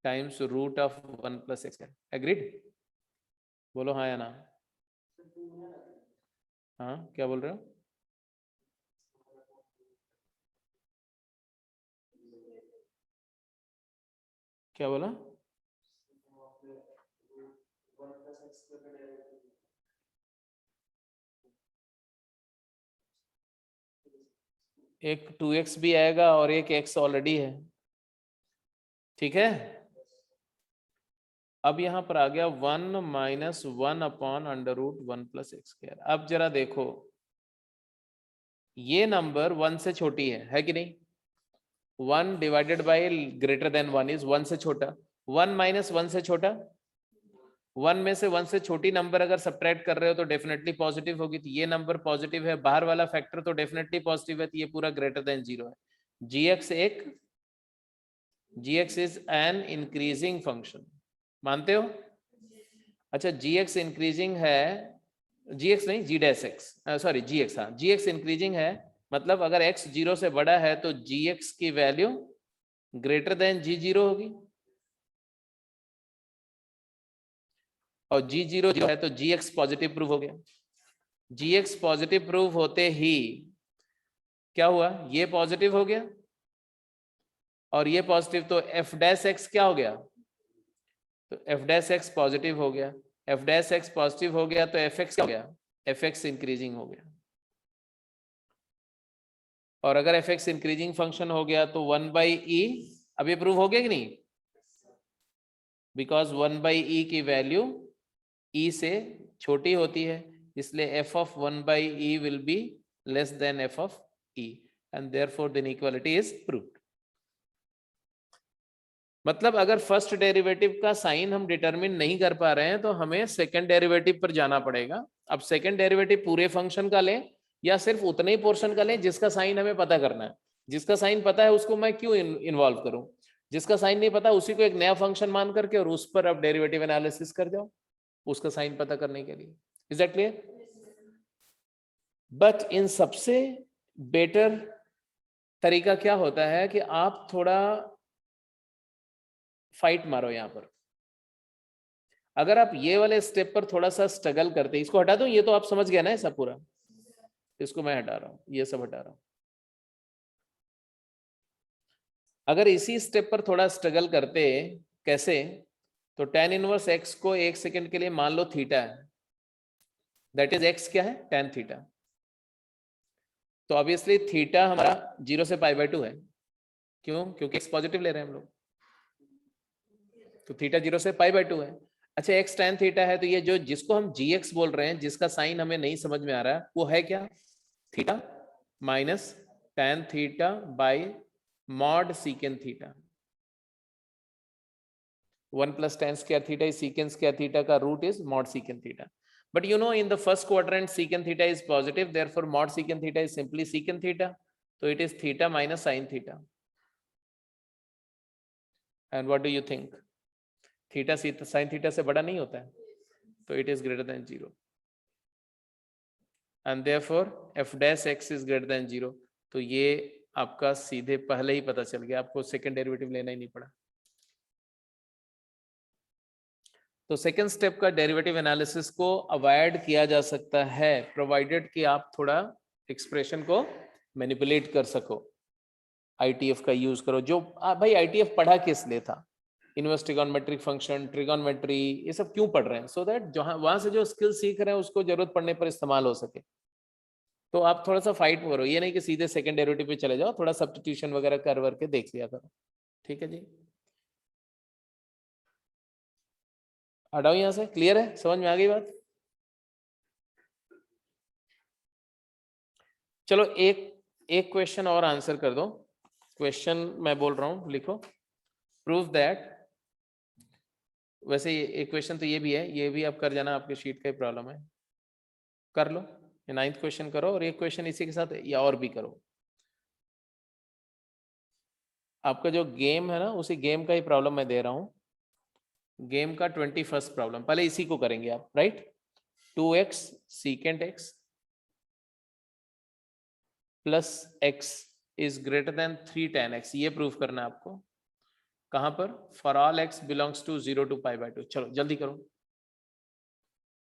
times root of 1 plus x square. Agreed, बोलो हाँ या ना। हाँ क्या बोल रहे हो, क्या बोला? एक 2x भी आएगा और एक x ऑलरेडी है, ठीक है। अब यहां पर आ गया 1 minus 1 upon under root 1 plus x square. अब जरा देखो ये नंबर 1 से छोटी है कि नहीं, 1 divided by greater than 1 is 1 से छोटा, 1 माइनस 1 से छोटा, 1 में से 1 से छोटी नंबर अगर सब्ट्रैक्ट कर रहे हो तो डेफिनेटली पॉजिटिव होगी, तो ये नंबर पॉजिटिव है, बाहर वाला फैक्टर तो डेफिनेटली पॉजिटिव है, तो ये पूरा ग्रेटर देन 0 है। gx is an increasing function, मानते हो? अच्छा gx इंक्रीजिंग है, gx नहीं g dash x, sorry gx, हाँ gx इंक्रीजिंग है, मतलब अगर x 0 से बड़ा है तो gx की वैल्यू ग्रेटर देन g0 होगी, और g0 0 है तो gx पॉजिटिव प्रूव हो गया। gx पॉजिटिव प्रूव होते ही क्या हुआ, ये पॉजिटिव हो गया और ये पॉजिटिव, तो f डैश x क्या हो गया, तो f डैश x पॉजिटिव हो गया, f डैश x पॉजिटिव हो गया तो fx क्या हो गया, fx इंक्रीजिंग हो गया। और अगर fx इंक्रीजिंग फंक्शन हो गया तो 1/e, अब ये प्रूव हो गया कि नहीं, बिकॉज 1/e की वैल्यू e से छोटी होती है, इसलिए f of 1/e will be less than f of e and therefore the inequality is proved। मतलब अगर फर्स्ट डेरिवेटिव का साइन हम डिटरमिन नहीं कर पा रहे हैं तो हमें सेकंड डेरिवेटिव पर जाना पड़ेगा। अब सेकंड डेरिवेटिव पूरे फंक्शन का लें या सिर्फ उतने ही पोर्शन का लें जिसका साइन हमें पता करना है। जिसका साइन पता है उसको मैं क्यों इन्वॉल्व करूं, जिसका साइन नहीं पता उसी को एक नया फंक्शन मान करके और उस पर अब डेरिवेटिव एनालिसिस कर जाओ उसका साइन पता करने के लिए। Is that clear? But in सबसे बेटर तरीका क्या होता है कि आप थोड़ा फाइट मारो यहां पर। अगर आप ये वाले स्टेप पर थोड़ा सा स्ट्रगल करते, इसको हटा दो, ये तो आप समझ गए ना ऐसा पूरा, इसको मैं हटा रहा हूं, ये सब हटा रहा हूं। अगर इसी स्टेप पर थोड़ा स्ट्रगल करते, कैसे, तो tan इनवर्स x को एक सेकंड के लिए मान लो थीटा है, दैट इज x क्या है, tan थीटा, तो ऑब्वियसली थीटा हमारा 0 से π/2 है, क्यों, क्योंकि x पॉजिटिव ले रहे हैं हम लोग, तो थीटा 0 से π/2 है। अच्छा x tan थीटा है तो ये जो जिसको हम gx बोल रहे हैं जिसका साइन हमें नहीं समझ में आ रहा है वो है क्या, theta minus tan theta by mod secant theta, 1 plus tan square theta is secant square theta का root is mod secant theta. But you know in the first quadrant secant theta is positive, therefore mod secant theta is simply secant theta. So it is theta minus sin theta. And what do you think? Theta sin theta से बड़ा नहीं होता है, तो it is greater than 0 and therefore f dash x is greater than 0। तो ये आपका सीधे पहले ही पता चल गया, आपको सेकंड डेरिवेटिव लेना ही नहीं पड़ा। तो सेकंड स्टेप का डेरिवेटिव एनालिसिस को अवॉइड किया जा सकता है प्रोवाइडेड कि आप थोड़ा एक्सप्रेशन को मैनिपुलेट कर सको, आईटीएफ का यूज करो। जो भाई आईटीएफ पढ़ा किस लिए था, इनवर्स ट्रिगोनोमेट्रिक फंक्शन, ट्रिगोनोमेट्री, ये सब क्यों पढ़ रहे हैं? सो दैट जहां वहां से जो स्किल सीख रहे हैं उसको जरूरत पड़ने पर इस्तेमाल हो सके। तो आप थोड़ा सा फाइट करो, ये नहीं कि सीधे सेकंड डेरिवेटिव पे चले जाओ, थोड़ा सब्स्टिट्यूशन वगैरह कर वर के देख लिया करो। ठीक है जी, हटाओ यहां से। क्लियर है, समझ में आ गई बात? चलो एक एक क्वेश्चन और आंसर कर दो। क्वेश्चन मैं बोल रहा हूं, लिखो। प्रूव दैट, वैसे एक क्वेश्चन तो ये भी है, ये भी आप कर जाना, आपके शीट का ही प्रॉब्लम है, कर लो। ये 9th क्वेश्चन करो और एक क्वेश्चन इसी के साथ या और भी करो। आपका जो गेम है ना, उसी गेम का ही प्रॉब्लम मैं दे रहा हूं। गेम का 21st प्रॉब्लम, पहले इसी को करेंगे आप, right. 2x secant x plus x is greater than 3 tan x, ये प्रूव करना है आपको। कहां पर? For all x belongs to 0 to π/2। चलो जल्दी करो,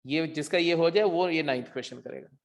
ये जिसका ये हो जाए वो ये 9th क्वेश्चन करेगा।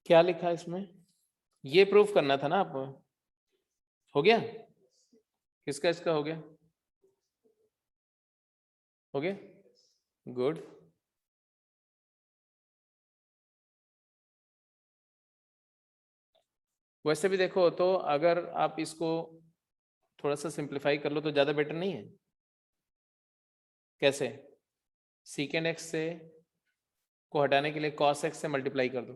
क्या लिखा है इसमें? ये प्रूफ करना था ना आप, हो गया? किसका इसका हो गया? हो गया, गुड। वैसे भी देखो तो अगर आप इसको थोड़ा सा सिंप्लीफाई कर लो तो ज्यादा बेटर नहीं है? कैसे? सीकेंड एक्स से को हटाने के लिए कॉस एक्स से मल्टीप्लाई कर दो,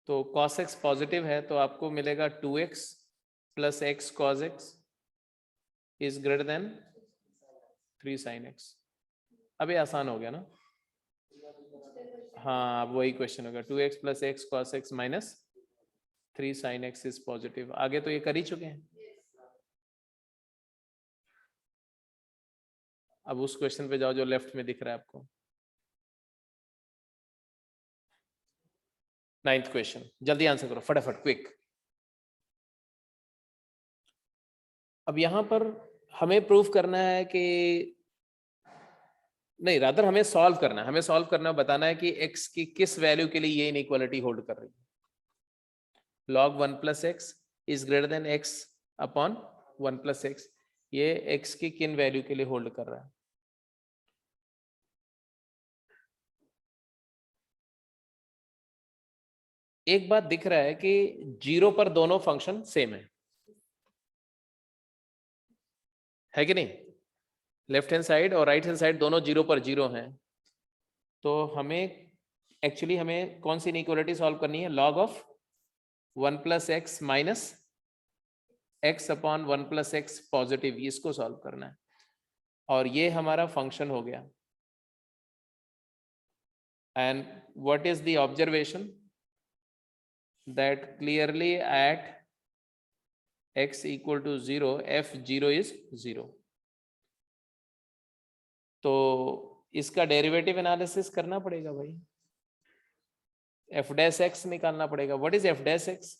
तो कॉस एक्स पॉजिटिव है तो आपको मिलेगा 2x plus x cos x is greater than 3 sin x। अभी आसान हो गया ना? हाँ, अब वही क्वेश्चन होगा, 2x plus x cos x minus 3 sin x is positive. आगे तो ये कर ही चुके हैं। अब उस क्वेश्चन पे जाओ जो लेफ्ट में दिख रहा है आपको, 9th क्वेश्चन। जल्दी आंसर करो फटाफट, क्विक। अब यहां पर हमें प्रूव करना है कि नहीं, रादर हमें सॉल्व करना है, हमें सॉल्व करना, बताना है कि x की किस वैल्यू के लिए ये इनइक्वालिटी होल्ड कर रही है। log 1 plus x is greater then x upon 1 plus x, ये x की किन वैल्यू के लिए होल्ड कर रहा है? एक बात दिख रहा है कि 0 पर दोनों फंक्शन सेम है कि नहीं? लेफ्ट हैंड साइड और राइट हैंड साइड दोनों 0 पर 0 हैं, तो हमें एक्चुअली हमें कौन सी इनइक्वालिटी सॉल्व करनी है? log of 1 plus x minus x upon 1 plus x positive, इसको सॉल्व करना है। और ये हमारा फंक्शन हो गया। And what is the observation? That clearly at x equal to 0 f0 is 0। तो इसका डेरिवेटिव एनालिसिस करना पड़ेगा भाई, f डैश x निकालना पड़ेगा। What is f dash x?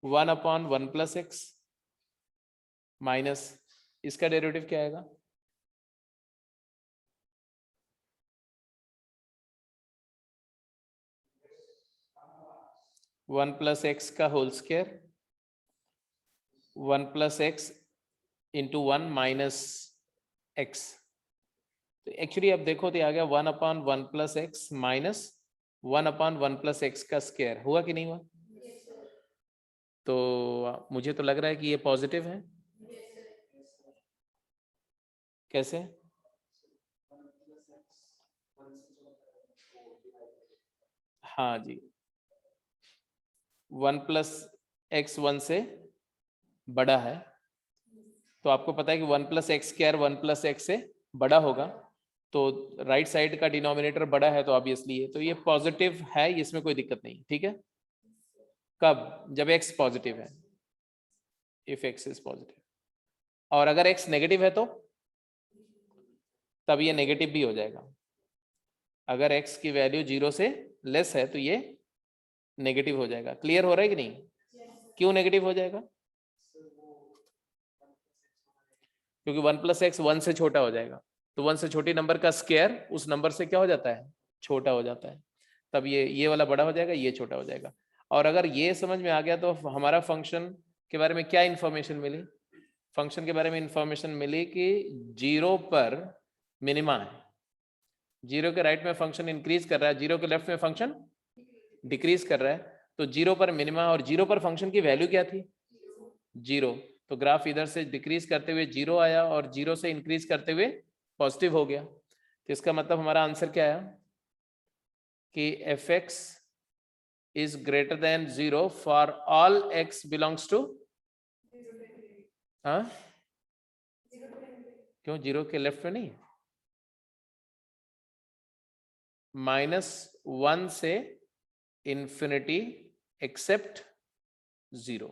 1 upon 1 plus x minus इसका डेरिवेटिव क्या आएगा? 1 प्लस एक्स का whole square, 1 plus x into 1 minus x. तो एक्चुअली अब देखो तो आ गया 1 upon 1 plus x minus 1 upon 1 plus x का स्क्वायर। हुआ कि नहीं हुआ? तो मुझे तो लग रहा है कि ये पॉजिटिव है। कैसे? हाँ जी, 1 प्लस एक्स 1 से बड़ा है, तो आपको पता है कि 1 plus x square 1 plus x से बड़ा होगा, तो राइट साइड का डिनोमिनेटर बड़ा है तो ऑब्वियसली है, तो ये पॉजिटिव है, इसमें कोई दिक्कत नहीं। ठीक है, कब? जब x पॉजिटिव है, इफ x इज पॉजिटिव। और अगर x नेगेटिव है तो तब ये नेगेटिव भी हो जाएगा। अगर x की वैल्यू 0 से लेस है तो ये नेगेटिव हो जाएगा। क्लियर हो रहा है कि नहीं? क्यों नेगेटिव हो जाएगा? क्योंकि 1 प्लस एक्स 1 से छोटा हो जाएगा, तो 1 से छोटी नंबर का स्क्वायर उस नंबर से क्या हो जाता है? छोटा हो जाता है। तब ये वाला बड़ा हो जाएगा, ये छोटा हो जाएगा। और अगर ये समझ में आ गया तो हमारा फंक्शन के बारे में क्या इंफॉर्मेशन मिली? फंक्शन के बारे में इंफॉर्मेशन मिली कि 0 पर मिनिमा है, 0 के राइट में फंक्शन इंक्रीज कर रहा है, 0 के लेफ्ट में फंक्शन डिक्रीज कर रहा है। तो 0 पर मिनिमा और 0 पर फंक्शन की वैल्यू क्या थी? 0। तो ग्राफ इधर से डिक्रीज करते हुए 0 आया और 0 से इंक्रीज करते हुए पॉजिटिव हो गया। तो इसका मतलब हमारा आंसर क्या आया कि f(x) is greater than 0 for all x belongs to, हाँ क्यों 0 के लेफ्ट में नहीं? -1 से इंफिनिटी एक्सेप्ट 0।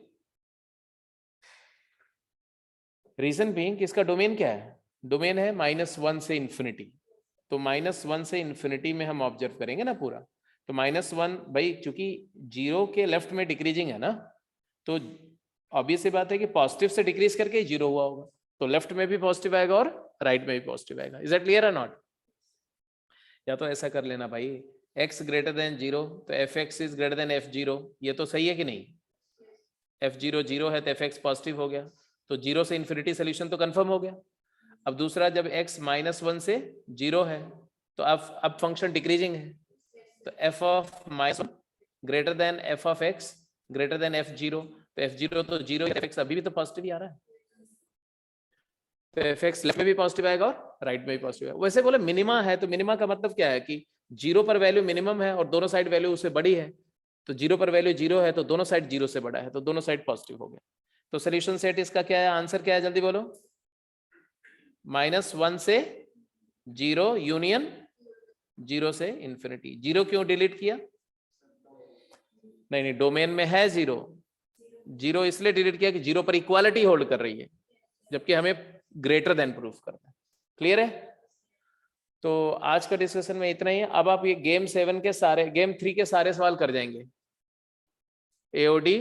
रीजन बीइंग इसका डोमेन क्या है? डोमेन है -1 से इंफिनिटी, तो -1 से इंफिनिटी में हम ऑब्जर्व करेंगे ना पूरा। तो -1 भाई चूंकि 0 के लेफ्ट में डिक्रीजिंग है ना, तो ऑब्वियस सी बात है कि पॉजिटिव से डिक्रीज करके 0 हुआ होगा, तो लेफ्ट में भी पॉजिटिव आएगा और राइट में भी पॉजिटिव आएगा। इज दैट क्लियर और नॉट? या तो ऐसा कर लेना भाई, x ग्रेटर देन 0 तो f(x) is greater than f(0), ये तो सही है कि नहीं? f0 0 है तो fx पॉजिटिव हो गया, तो 0 से इन्फिनिटी सोल्यूशन तो कंफर्म हो गया। अब दूसरा, जब x -1 से 0 है तो अब फंक्शन डिक्रीजिंग है, तो f of -1 greater than f of x greater than f0, तो f0 तो 0, fx अभी भी तो पॉजिटिव ही आ रहा है, तो fx लेफ्ट में भी पॉजिटिव आएगा और राइट में भी पॉजिटिव आएगा। वैसे बोले मिनिमा है, तो मिनिमा का मतलब क्या है कि 0 पर वैल्यू मिनिमम है और दोनों साइड वैल्यू उससे बड़ी है, तो 0 पर वैल्यू 0 है तो दोनों साइड 0 से बड़ा है, तो दोनों साइड पॉजिटिव हो गया। तो सोल्यूशन सेट इसका क्या है, आंसर क्या है, जल्दी बोलो। -1 से 0 यूनियन 0 से इंफिनिटी। 0 क्यों डिलीट किया? नहीं, डोमेन में है 0, 0 इसलिए डिलीट किया कि 0 पर इक्वालिटी होल्ड कर रही है, जबकि हमें ग्रेटर देन प्रूफ करना है। क्लियर है? तो आज का डिस्कशन में इतना ही है। अब आप ये गेम 3 के सारे सवाल कर जाएंगे। AOD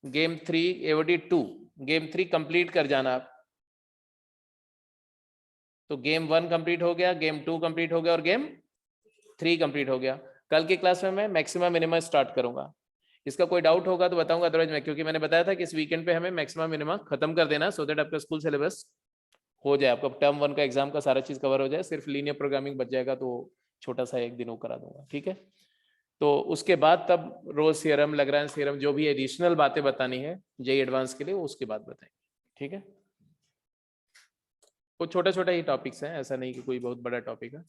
game 3, AOD 2, game 3 complete कर जाना आप। तो गेम 1 कंप्लीट हो गया, गेम 2 कंप्लीट हो गया और गेम 3 कंप्लीट हो गया। कल की क्लास में मैं मैक्सिमम मिनिमम स्टार्ट करूंगा। इसका कोई डाउट होगा तो बताऊंगा, अदरवाइज मैं, क्योंकि मैंने बताया था कि इस वीकेंड पे हमें मैक्सिमम मिनिमम खत्म कर देना, सो दैट आपका स्कूल सिलेबस हो जाए, आपका टर्म 1 का एग्जाम का सारा चीज कवर हो जाए, सिर्फ लीनियर प्रोग्रामिंग बच जाएगा, तो छोटा सा एक दिन वो करा दूंगा। ठीक है, तो उसके बाद तब रोज थ्योरम, लैग्रेंज थ्योरम, जो भी एडिशनल बातें बतानी है जेईई एडवांस के लिए, उसके बाद बताएंगे। ठीक है, वो छोटा छोटा ही टॉपिक्स है, ऐसा नहीं कि कोई बहुत बड़ा टॉपिक है।